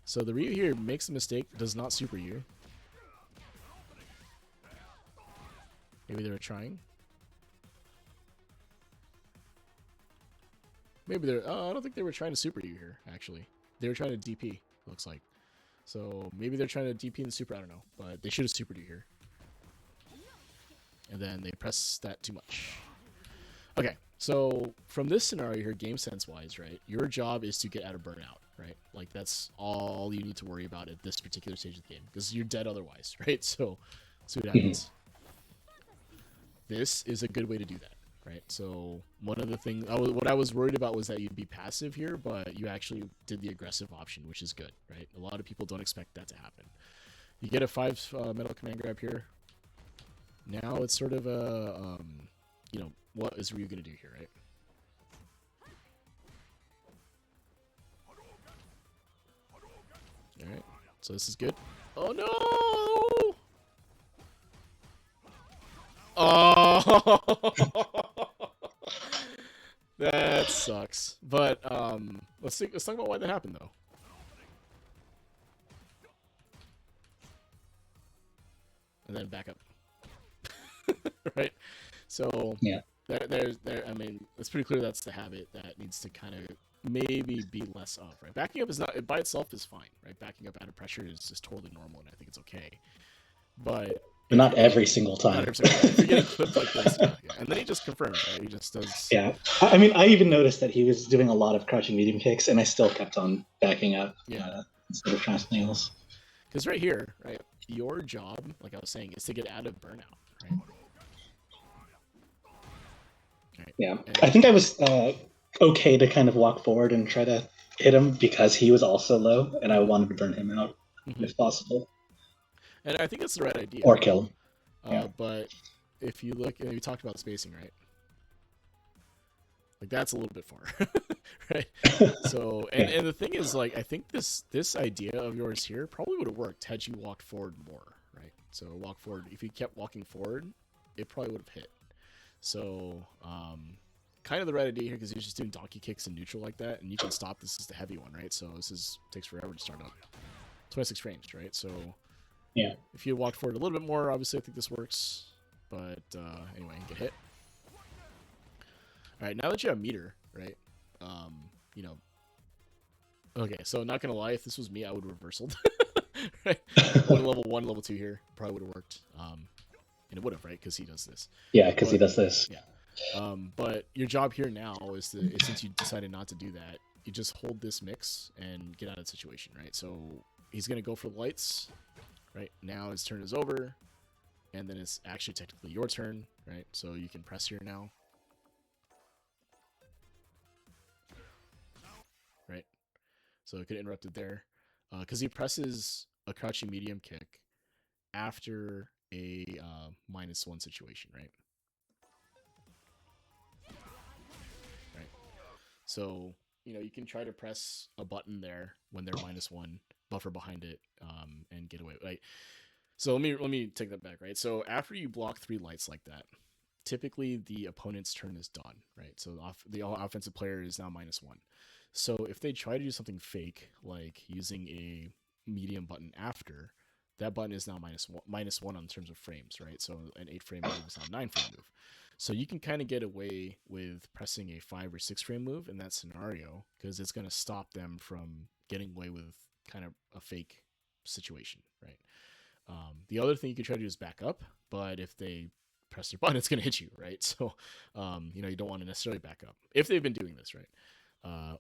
So the Ryu here makes a mistake, does not super you. Maybe they were trying. Maybe they're... I don't think they were trying to super you here, actually. They were trying to DP, looks like. So maybe they're trying to DP in the super, I don't know. But they should have supered you here. And then they press that too much. Okay, So from this scenario here, game sense wise, right, your job is to get out of burnout, right? Like that's all you need to worry about at this particular stage of the game because you're dead otherwise, right? So see what Mhm. happens. This is a good way to do that, right? So one of the things, what I was worried about was that you'd be passive here, but you actually did the aggressive option, which is good, right? A lot of people don't expect that to happen. You get a 5 metal command grab here. Now it's sort of a, what is Ryu going to do here, right? All right, so this is good. Oh no! Oh, that sucks. But let's talk about why that happened though. And then back up, right? So Yeah. I mean, it's pretty clear that's the habit that needs to kind of maybe be less of, right? Backing up is not by itself is fine, right? Backing up out of pressure is just totally normal, and I think it's okay. But But if not you're getting every single not time. every single time, if you're getting clipped like this, yeah, yeah. And then he just confirms, right? He just does, Yeah. I mean, I even noticed that he was doing a lot of crouching medium kicks, and I still kept on backing up yeah. instead of trying something else. Because right here, right, your job, like I was saying, is to get out of burnout, right? Right. Yeah. And I think I was okay to kind of walk forward and try to hit him because he was also low, and I wanted to burn him out mhm. if possible, And I think that's the right idea. or kill him. Yeah. But if you look, and we talked about spacing, right? Like that's a little bit far, right? So, Yeah. and the thing is, like, I think this idea of yours here probably would have worked had you walked forward more, right? So walk forward. If you kept walking forward, it probably would have hit. So, kind of the right idea here because he's just doing donkey kicks in neutral like that, and you can stop. This is the heavy one, right? So takes forever to start up. 26 frames, right? So, Yeah. if you walked forward a little bit more, obviously I think this works. But anyway, get hit. All right, now that you have meter, right? You know. Okay, so not gonna lie, if this was me, I would have reversaled. Right? One level 1, level 2 here probably would have worked. And it would have, right? Because he does this. Yeah, because he But does this. yeah. But your job here now is since you decided not to do that, you just hold this mix and get out of the situation, right? So he's gonna go for the lights, right? Now his turn is over, and then it's actually technically your turn, right? So you can press here now, right? So it could interrupt it there, because he presses a crouching medium kick after a -1 situation, right? Right. So you can try to press a button there when they're -1, buffer behind it, and get away. Right. So let me take that back. Right. So after you block 3 lights like that, typically the opponent's turn is done. Right. So the offensive player is now -1. So if they try to do something fake, like using a medium button after, that button is now -1 on terms of frames, right? So an 8-frame move is now 9-frame move. So you can kind of get away with pressing a 5 or 6-frame move in that scenario because it's going to stop them from getting away with kind of a fake situation, right? The other thing you could try to do is back up, but if they press their button, it's going to hit you, right? So, you don't want to necessarily back up if they've been doing this, right?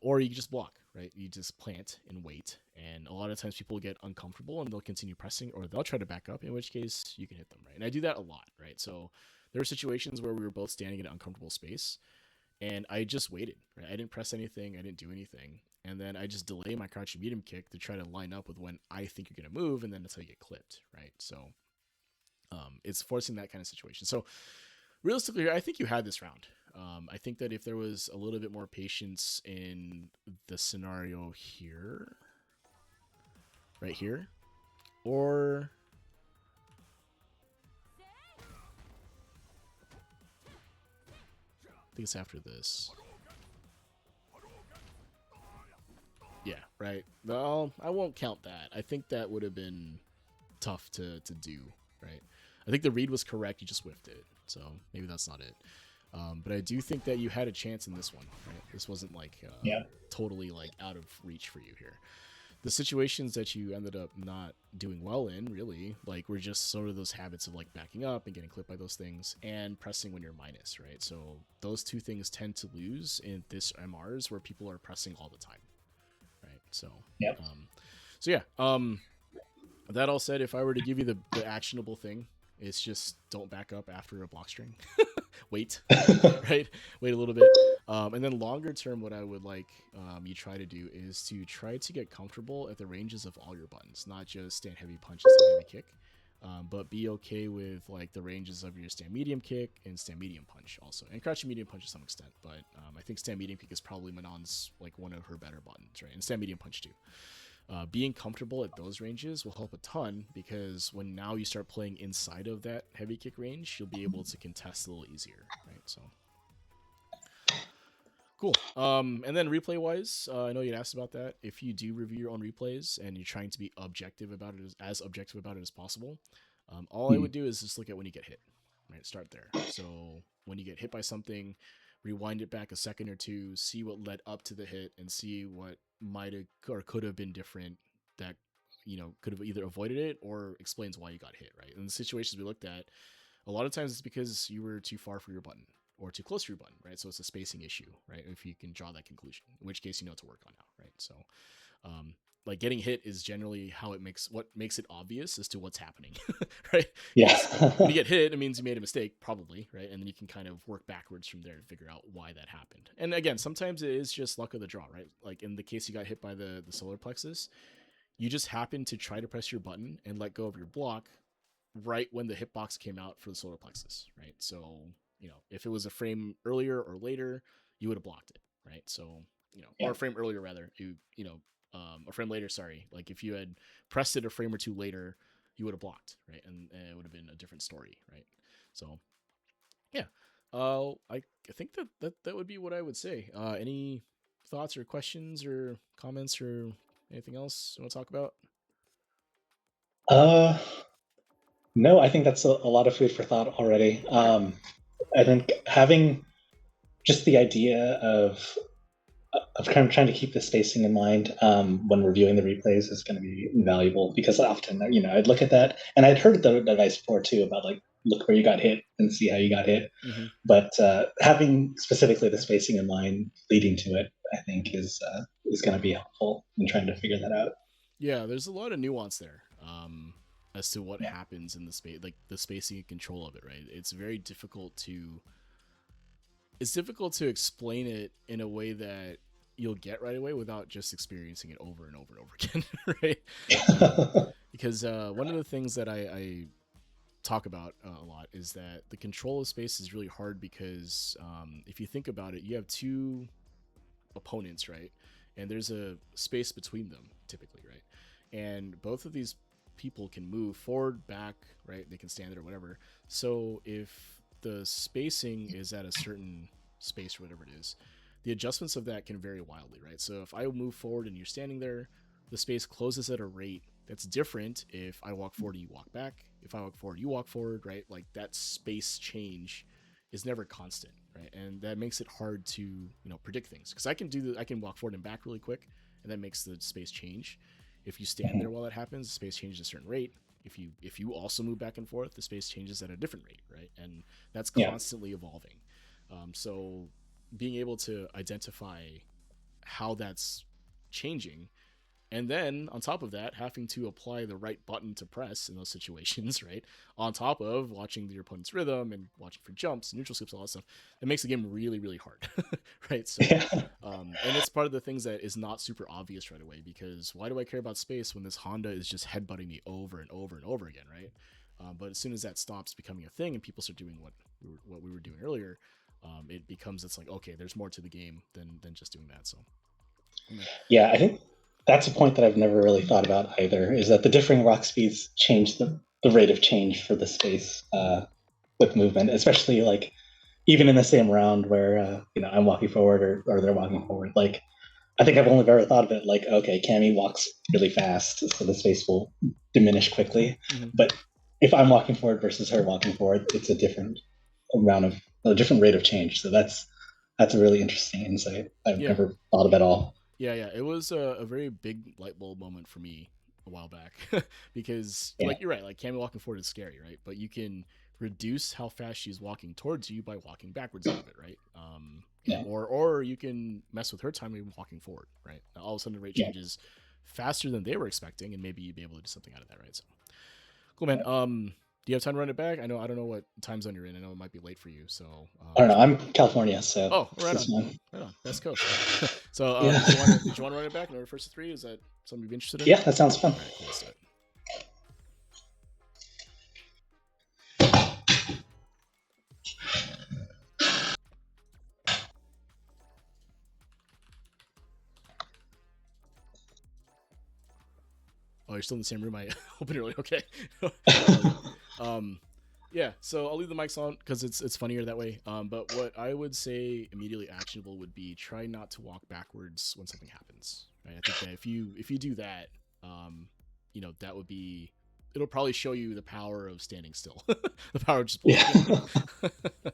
Or you just block, right? You just plant and wait. And a lot of times people get uncomfortable and they'll continue pressing or they'll try to back up, in which case you can hit them, right? And I do that a lot, right? So there were situations where we were both standing in an uncomfortable space and I just waited, right? I didn't press anything, I didn't do anything. And then I just delay my crouching medium kick to try to line up with when I think you're going to move, and then that's how you get clipped, right? So it's forcing that kind of situation. So realistically, I think you had this round. I think that if there was a little bit more patience in the scenario here, right here, or I think it's after this. Yeah, right. Well, I won't count that. I think that would have been tough to do, right? I think the read was correct. You just whiffed it. So maybe that's not it. But I do think that you had a chance in this one, right? This wasn't like Yeah. totally like out of reach for you here. the situations that you ended up not doing well in, really, like, were just sort of those habits of like backing up and getting clipped by those things and pressing when you're minus, right? So those two things tend to lose in this MRs where people are pressing all the time, right? So, Yep. so yeah. That all said, if I were to give you the actionable thing, it's just don't back up after a block string. Wait, right? Wait a little bit. And then longer term, what I would like you try to do is to try to get comfortable at the ranges of all your buttons, not just stand heavy punch and stand heavy kick, but be okay with like the ranges of your stand medium kick and stand medium punch also, and crouching medium punch to some extent. But I think stand medium kick is probably Manon's like one of her better buttons, right? And stand medium punch too. Being comfortable at those ranges will help a ton because when now you start playing inside of that heavy kick range, you'll be able to contest a little easier, right? So cool. And then replay wise, I know you'd asked about that. If you do review your own replays and you're trying to be objective about it, as objective about it as possible, all I would do is just look at when you get hit, right? Start there. So when you get hit by something, rewind it back a second or two, see what led up to the hit, and see what might have or could have been different that could have either avoided it or explains why you got hit, right? In the situations we looked at, a lot of times it's because you were too far for your button or too close to your button, right? So it's a spacing issue, right? If you can draw that conclusion, in which case you know what to work on now, right? So like getting hit is generally what makes it obvious as to what's happening, right? Yeah. When you get hit, it means you made a mistake, probably, right? And then you can kind of work backwards from there to figure out why that happened. And again, sometimes it is just luck of the draw, right? Like in the case you got hit by the solar plexus, you just happen to try to press your button and let go of your block right when the hitbox came out for the solar plexus, right? So, if it was a frame earlier or later, you would have blocked it, right? So, or a frame earlier rather, a frame later, sorry. Like if you had pressed it a frame or two later, you would have blocked, right? And it would have been a different story, right? So, yeah. I think that would be what I would say. Any thoughts or questions or comments or anything else you want to talk about? No, I think that's a lot of food for thought already. I think having just the idea of kind of trying to keep the spacing in mind when reviewing the replays is going to be invaluable because often, I'd look at that and I'd heard the advice before too about like look where you got hit and see how you got hit. Mm-hmm. But having specifically the spacing in mind leading to it, I think is going to be helpful in trying to figure that out. Yeah, there's a lot of nuance there as to what happens in the space, like the spacing and control of it, right? It's difficult to explain it in a way that you'll get right away without just experiencing it over and over and over again, right? Because one of the things that I talk about a lot is that the control of space is really hard because if you think about it, you have two opponents, right? And there's a space between them typically, right? And both of these people can move forward, back, right? They can stand there or whatever. So if the spacing is at a certain space or whatever it is, the adjustments of that can vary wildly, right? So if I move forward and you're standing there, the space closes at a rate that's different if I walk forward and you walk back. If I walk forward, you walk forward, right? Like that space change is never constant, right? And that makes it hard to, predict things because I can walk forward and back really quick, and that makes the space change. If you stand there while that happens, the space changes at a certain rate. If you also move back and forth, the space changes at a different rate, right? And that's constantly evolving. So being able to identify how that's changing, and then on top of that, having to apply the right button to press in those situations, right? On top of watching your opponent's rhythm and watching for jumps, neutral skips, all that stuff, it makes the game really, really hard, right? So, and it's part of the things that is not super obvious right away because why do I care about space when this Honda is just headbutting me over and over and over again, right? But as soon as that stops becoming a thing and people start doing what we were doing earlier, it's like, okay, there's more to the game than just doing that. So, yeah, I think that's a point that I've never really thought about either, is that the differing rock speeds change the rate of change for the space with movement, especially like even in the same round where, I'm walking forward or they're walking forward. Like, I think I've only ever thought of it like, okay, Cammy walks really fast, so the space will diminish quickly. Mm-hmm. But if I'm walking forward versus her walking forward, it's a different rate of change. So that's a really interesting insight I've never thought of at all. Yeah. It was a very big light bulb moment for me a while back because, Yeah, like, you're right. Like, Cammy walking forward is scary, right? But you can reduce how fast she's walking towards you by walking backwards a little bit, right? yeah, Or you can mess with her timing walking forward, right? Now, all of a sudden, the rate yeah. changes faster than they were expecting, and maybe you'd be able to do something out of that, right? So cool, man. Do you have time to run it back? I don't know what time zone you're in. I know it might be late for you. So I don't know. I'm California, so oh, it's fine. right on, Best Coast. So Yeah, did you want to run it back in order first to three? Is that something you'd be interested in? yeah, that sounds fun. All right, cool. Let's do it. Oh, you're still in the same room I opened earlier. Okay. um, yeah. So I'll leave the mics on because it's funnier that way. But what I would say immediately actionable would be try not to walk backwards when something happens. Right. I think that if you do that, that would be. It'll probably show you the power of standing still, the power of just blocking. Yeah.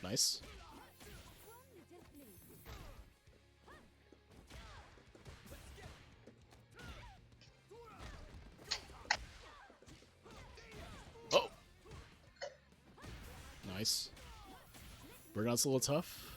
Nice. Oh, nice. Burnout's a little tough.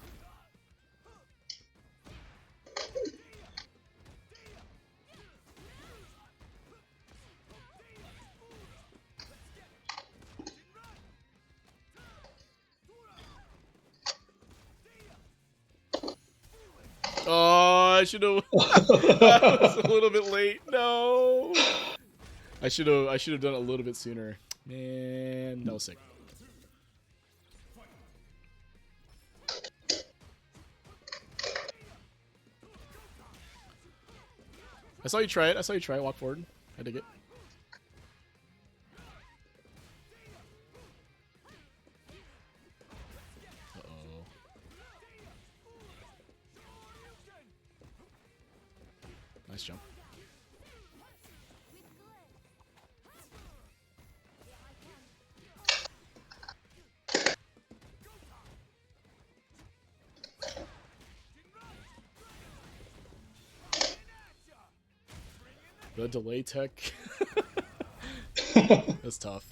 Oh, I should have. That was a little bit late. No, I should have done it a little bit sooner. Man, that was sick. I saw you try it. I saw you try it. Walk forward. I dig it. Uh-oh. Nice jump. The delay tech. That's tough.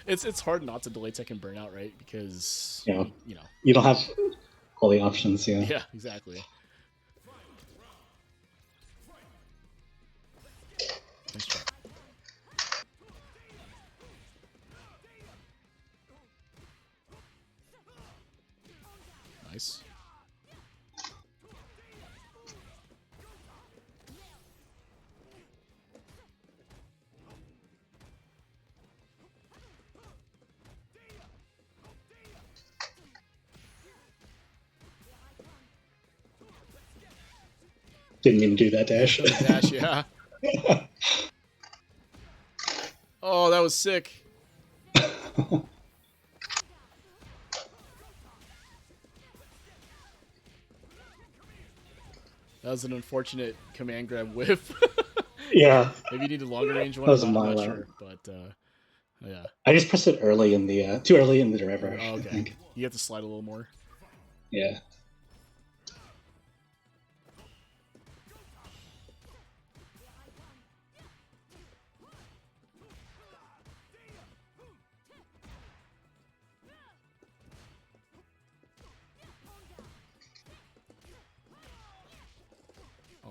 It's hard not to delay tech and burnout, right? Because Yeah. you know. You don't have all the options. Yeah. Yeah, exactly. Nice try. Nice. Didn't even do that dash. Dash, yeah. Oh, that was sick. That was an unfortunate command grab whiff. Yeah. Maybe you need a longer range one. That was I'm not mile sure, but yeah. I just pressed it early in the too early in the river. Oh, I okay. think. You have to slide a little more. Yeah.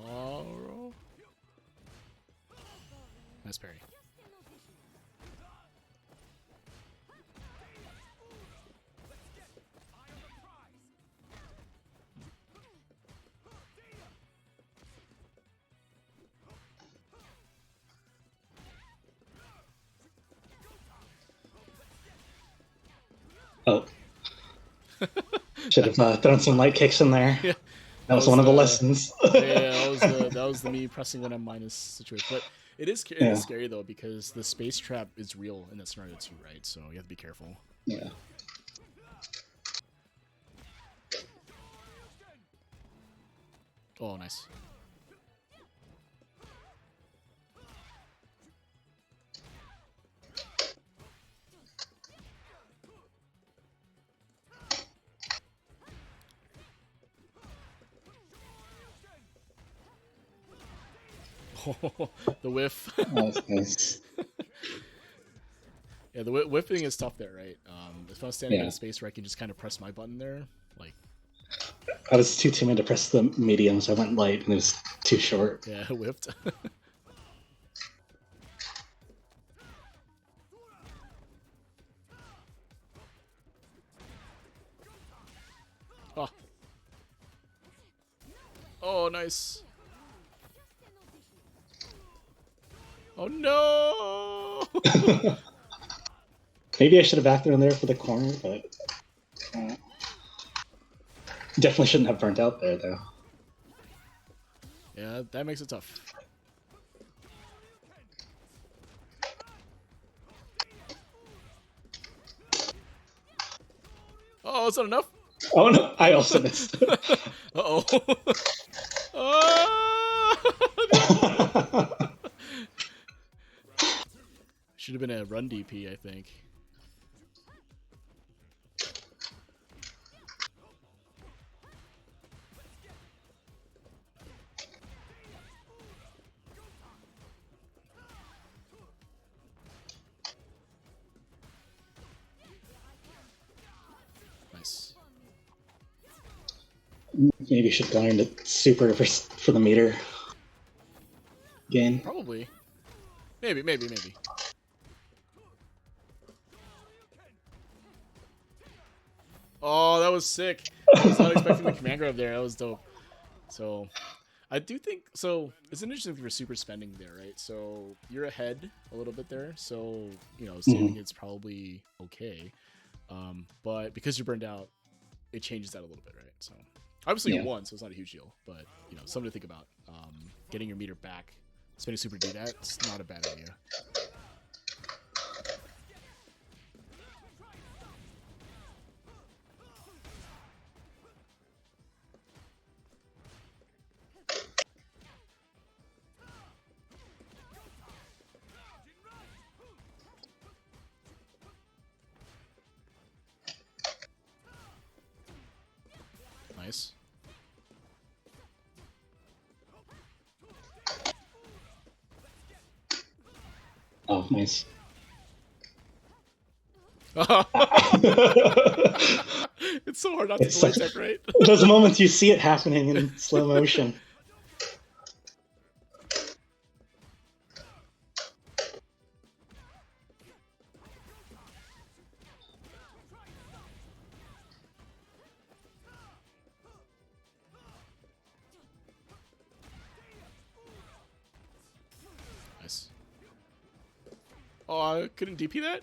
Oh. Nice parry. Oh. Should have thrown some light kicks in there. Yeah. That was one of the lessons. Yeah, that was the me pressing when I'm minus situation. But it is scary though, because the space trap is real in that scenario too, right? So you have to be careful. Yeah. Oh, nice. Oh, the whiff. Nice. Yeah, the whiffing is tough there, right? If I was standing in a space where I can just kind of press my button there, like... I was too timid to press the medium, so I went light, and it was too short. Yeah, whipped. Oh. Oh, nice. Oh, no! Maybe I should have backed in there for the corner, but... definitely shouldn't have burnt out there, though. Yeah, that makes it tough. Oh, is that enough? Oh no, I also missed. Uh-oh. Should have been a run DP, I think. Nice. Maybe you should go into super for the meter gain. Probably. Maybe. Oh, that was sick. I was not expecting the command grab there. That was dope. So, I do think... So, it's an interesting thing for super spending there, right? So, you're ahead a little bit there. So, you know, saving it's probably okay. But because you're burned out, it changes that a little bit, right? So, obviously you won, so it's not a huge deal. But, you know, something to think about. Getting your meter back, spending super to do that, it's not a bad idea. Nice. Oh, nice. It's so hard not to delay tech, right? Those moments you see it happening in slow motion. Nice. Oh, I couldn't DP that?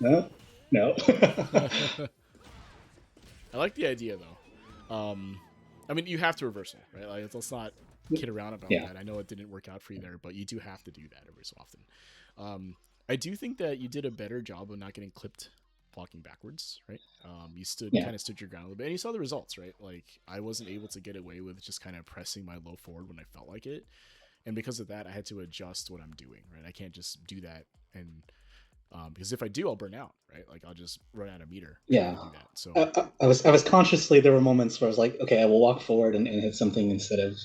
No. I like the idea though. I mean, you have to reversal, right? Like, let's not kid around about that. I know it didn't work out for you there, but you do have to do that every so often. I do think that you did a better job of not getting clipped blocking backwards, right? You kind of stood your ground a little bit, and you saw the results, right? Like, I wasn't able to get away with just kind of pressing my low forward when I felt like it, and because of that, I had to adjust what I'm doing, right? I can't just do that, and because if I do, I'll burn out, right? Like, I'll just run out of meter. Yeah. Do that. So I was consciously, there were moments where I was like, okay, I will walk forward and hit something instead of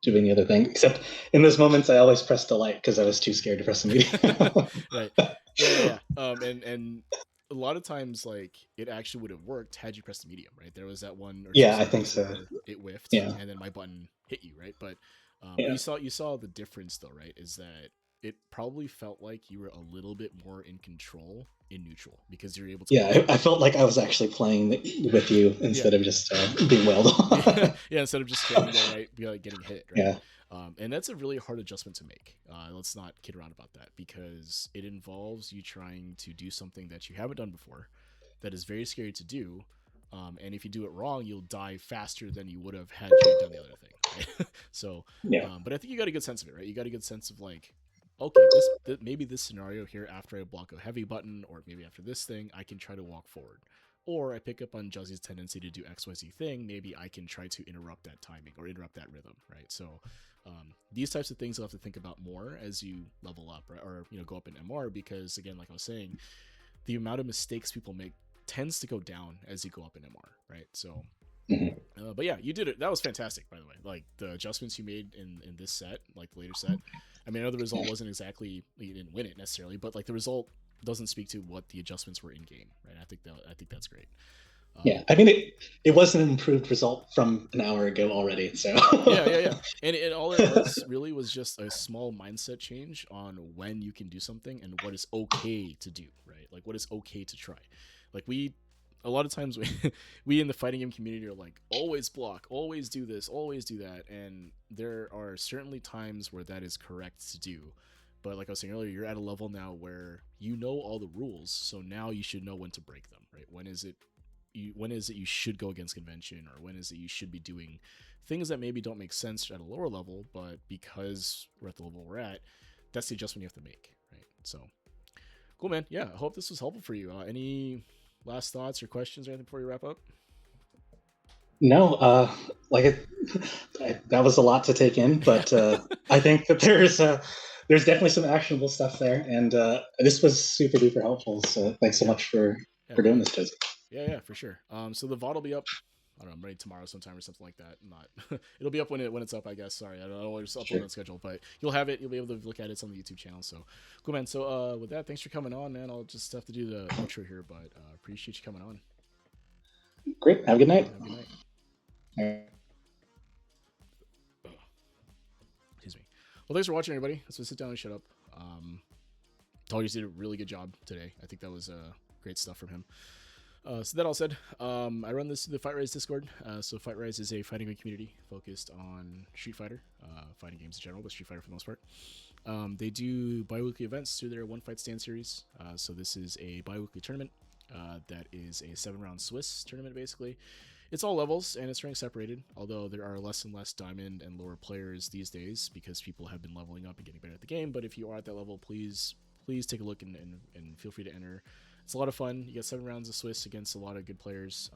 doing the other thing. Except in those moments, I always pressed delete because I was too scared to press the medium. Right. Yeah. And a lot of times, like, it actually would have worked had you pressed the medium, right? There was that one. Or yeah, I think so. It whiffed, and then my button hit you, right? But you saw the difference, though, right? Is that it probably felt like you were a little bit more in control in neutral because you're able to. Yeah, I felt like I was actually playing with you instead of just being wailed on. Yeah, instead of just standing there, right? Be like getting hit, right? Yeah. And that's a really hard adjustment to make. Let's not kid around about that, because it involves you trying to do something that you haven't done before, that is very scary to do. And if you do it wrong, you'll die faster than you would have had you done the other thing. Right? So, Yeah. but I think you got a good sense of it, right? You got a good sense of like, okay, maybe this scenario here, after I block a heavy button, or maybe after this thing, I can try to walk forward. Or I pick up on Juzzy's tendency to do XYZ thing, maybe I can try to interrupt that timing or interrupt that rhythm, right? So these types of things you'll have to think about more as you level up, right? Or go up in MR, because again, like I was saying, the amount of mistakes people make tends to go down as you go up in MR, right? So but yeah, you did it. That was fantastic, by the way. Like the adjustments you made in this set, like the later set. I mean, I know the result wasn't exactly, you didn't win it necessarily, but like the result doesn't speak to what the adjustments were in game, right? I think that's great. Yeah, I mean, it was an improved result from an hour ago already. So yeah, and all it was really was just a small mindset change on when you can do something and what is okay to do, right? Like what is okay to try. Like a lot of times we in the fighting game community are like, always block, always do this, always do that, and there are certainly times where that is correct to do. But like I was saying earlier, you're at a level now where you know all the rules, so now you should know when to break them, right? When is it you should go against convention, or when is it you should be doing things that maybe don't make sense at a lower level, but because we're at the level we're at, that's the adjustment you have to make, right? So cool, man. Yeah, I hope this was helpful for you. Any last thoughts or questions or anything before you wrap up? No, that was a lot to take in, but I think that there's definitely some actionable stuff there, and this was super duper helpful. So thanks so much for Cool, doing man. this, Juzzy. Yeah, for sure. So the VOD will be up, I don't know, maybe tomorrow sometime or something like that. Not it'll be up when it's up, I guess. Sorry, I don't know when it's uploaded on schedule, but you'll have it. You'll be able to look at it. It's on the YouTube channel. So cool, man. So with that, thanks for coming on, man. I'll just have to do the outro here, but appreciate you coming on. Great. Have a good night. Have a good night. Excuse me. Well, thanks for watching, everybody. Let's just sit down and shut up. Tallergeese did a really good job today. I think that was great stuff from him. So that all said, I run this through the Fight Rise Discord. So Fight Rise is a fighting game community focused on Street Fighter, fighting games in general, but Street Fighter for the most part. They do bi-weekly events through their One Fight Stand series. So this is a bi-weekly tournament that is a 7-round Swiss tournament, basically. It's all levels, and it's rank separated, although there are less and less diamond and lower players these days because people have been leveling up and getting better at the game. But if you are at that level, please take a look and feel free to enter. It's a lot of fun. You get 7 rounds of Swiss against a lot of good players,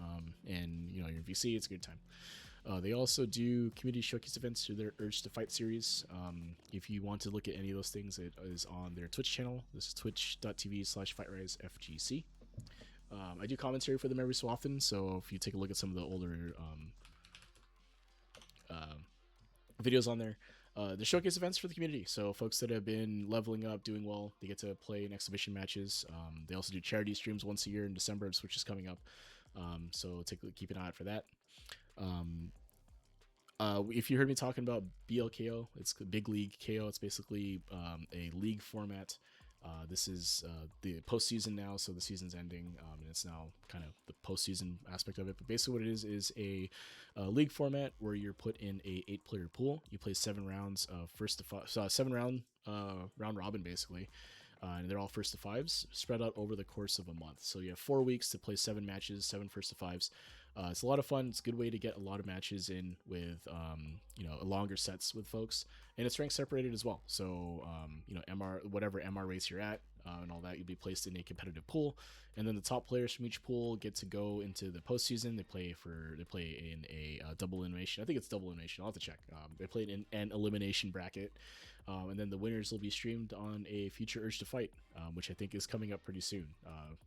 and you're in VC. It's a good time. They also do community showcase events through their Urge to Fight series. If you want to look at any of those things, it is on their Twitch channel. This is twitch.tv/FightRiseFGC. I do commentary for them every so often, so if you take a look at some of the older videos on there, the showcase events for the community. So folks that have been leveling up, doing well, they get to play in exhibition matches. They also do charity streams once a year in December, which is coming up. So keep an eye out for that. If you heard me talking about BLKO, it's Big League KO. It's basically a league format. This is the postseason now, so the season's ending, and it's now kind of the postseason aspect of it. But basically, what it is a league format where you're put in a 8-player pool. You play 7 rounds of first to 5, 7 round round robin basically, and they're all first to 5s spread out over the course of a month. So you have 4 weeks to play 7 matches, 7 first to 5s. It's a lot of fun. It's a good way to get a lot of matches in with longer sets with folks, and it's rank separated as well. So MR, whatever MR race you're at, and all that, you'll be placed in a competitive pool, and then the top players from each pool get to go into the postseason. They play in a double elimination. I think it's double elimination. I'll have to check. They play in an elimination bracket. And then the winners will be streamed on a future Urge to Fight, which I think is coming up pretty soon.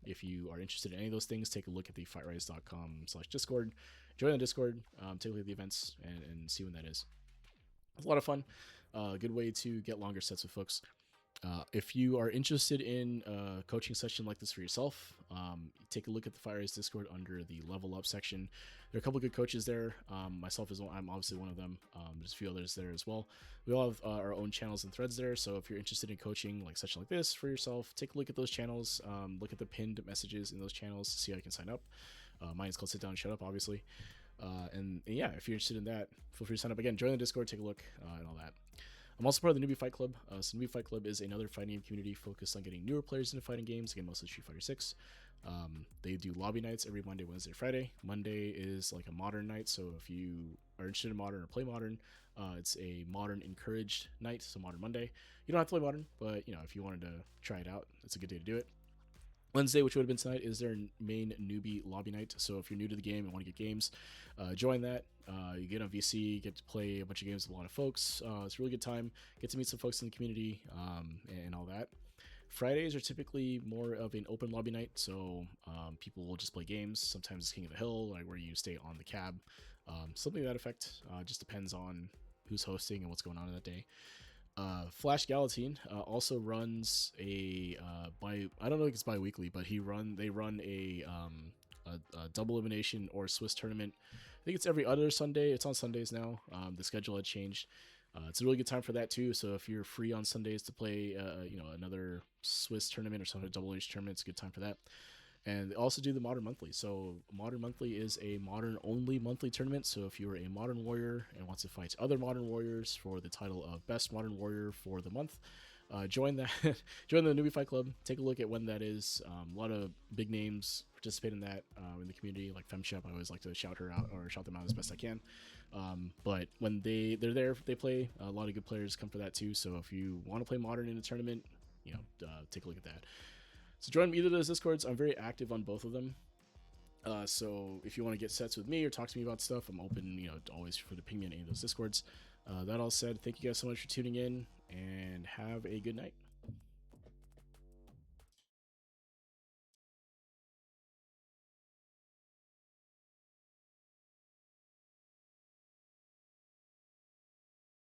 If you are interested in any of those things, take a look at the fightrise.com/Discord. Join the Discord, take a look at the events, and see when that is. It's a lot of fun. A good way to get longer sets with folks. If you are interested in a coaching session like this for yourself, take a look at the Fight Rise Discord under the Level Up section. There are a couple of good coaches there. Myself as well. I'm obviously one of them. There's a few others there as well. We all have our own channels and threads there. So if you're interested in coaching like session like this for yourself, take a look at those channels. Look at the pinned messages in those channels to see how you can sign up. Mine is called Sit Down and Shut Up, obviously. And yeah, if you're interested in that, feel free to sign up. Again, join the Discord, take a look, and all that. I'm also part of the Newbie Fight Club. So Newbie Fight Club is another fighting game community focused on getting newer players into fighting games, again, mostly Street Fighter 6. They do lobby nights every Monday, Wednesday, Friday. Monday is like a modern night, so if you are interested in modern or play modern, it's a modern encouraged night, so Modern Monday. You don't have to play modern, but if you wanted to try it out, it's a good day to do it. Wednesday, which would have been tonight, is their main newbie lobby night. So if you're new to the game and want to get games, join that. You get on VC, get to play a bunch of games with a lot of folks. It's a really good time. Get to meet some folks in the community and all that. Fridays are typically more of an open lobby night, so people will just play games. Sometimes it's King of the Hill, like where you stay on the cab, something to that effect. Just depends on who's hosting and what's going on in that day. Flash Galatine also runs I don't know if it's bi-weekly, but they run a double elimination or Swiss tournament. I think it's every other Sunday. It's on Sundays now. The schedule had changed. It's a really good time for that too. So if you're free on Sundays to play, another Swiss tournament or some double H tournament, it's a good time for that. And they also do the Modern Monthly. So Modern Monthly is a modern only monthly tournament. So if you're a modern warrior and wants to fight other modern warriors for the title of best modern warrior for the month, join that. Join the Newbie Fight Club. Take a look at when that is. A lot of big names participate in that in the community, like FemShep. I always like to shout her out or shout them out as best I can. But when they're there, they play. A lot of good players come for that too. So if you want to play modern in a tournament, take a look at that. So join either of those Discords. I'm very active on both of them. So if you want to get sets with me or talk to me about stuff, I'm open, always for to ping me in any of those Discords. That all said, thank you guys so much for tuning in and have a good night.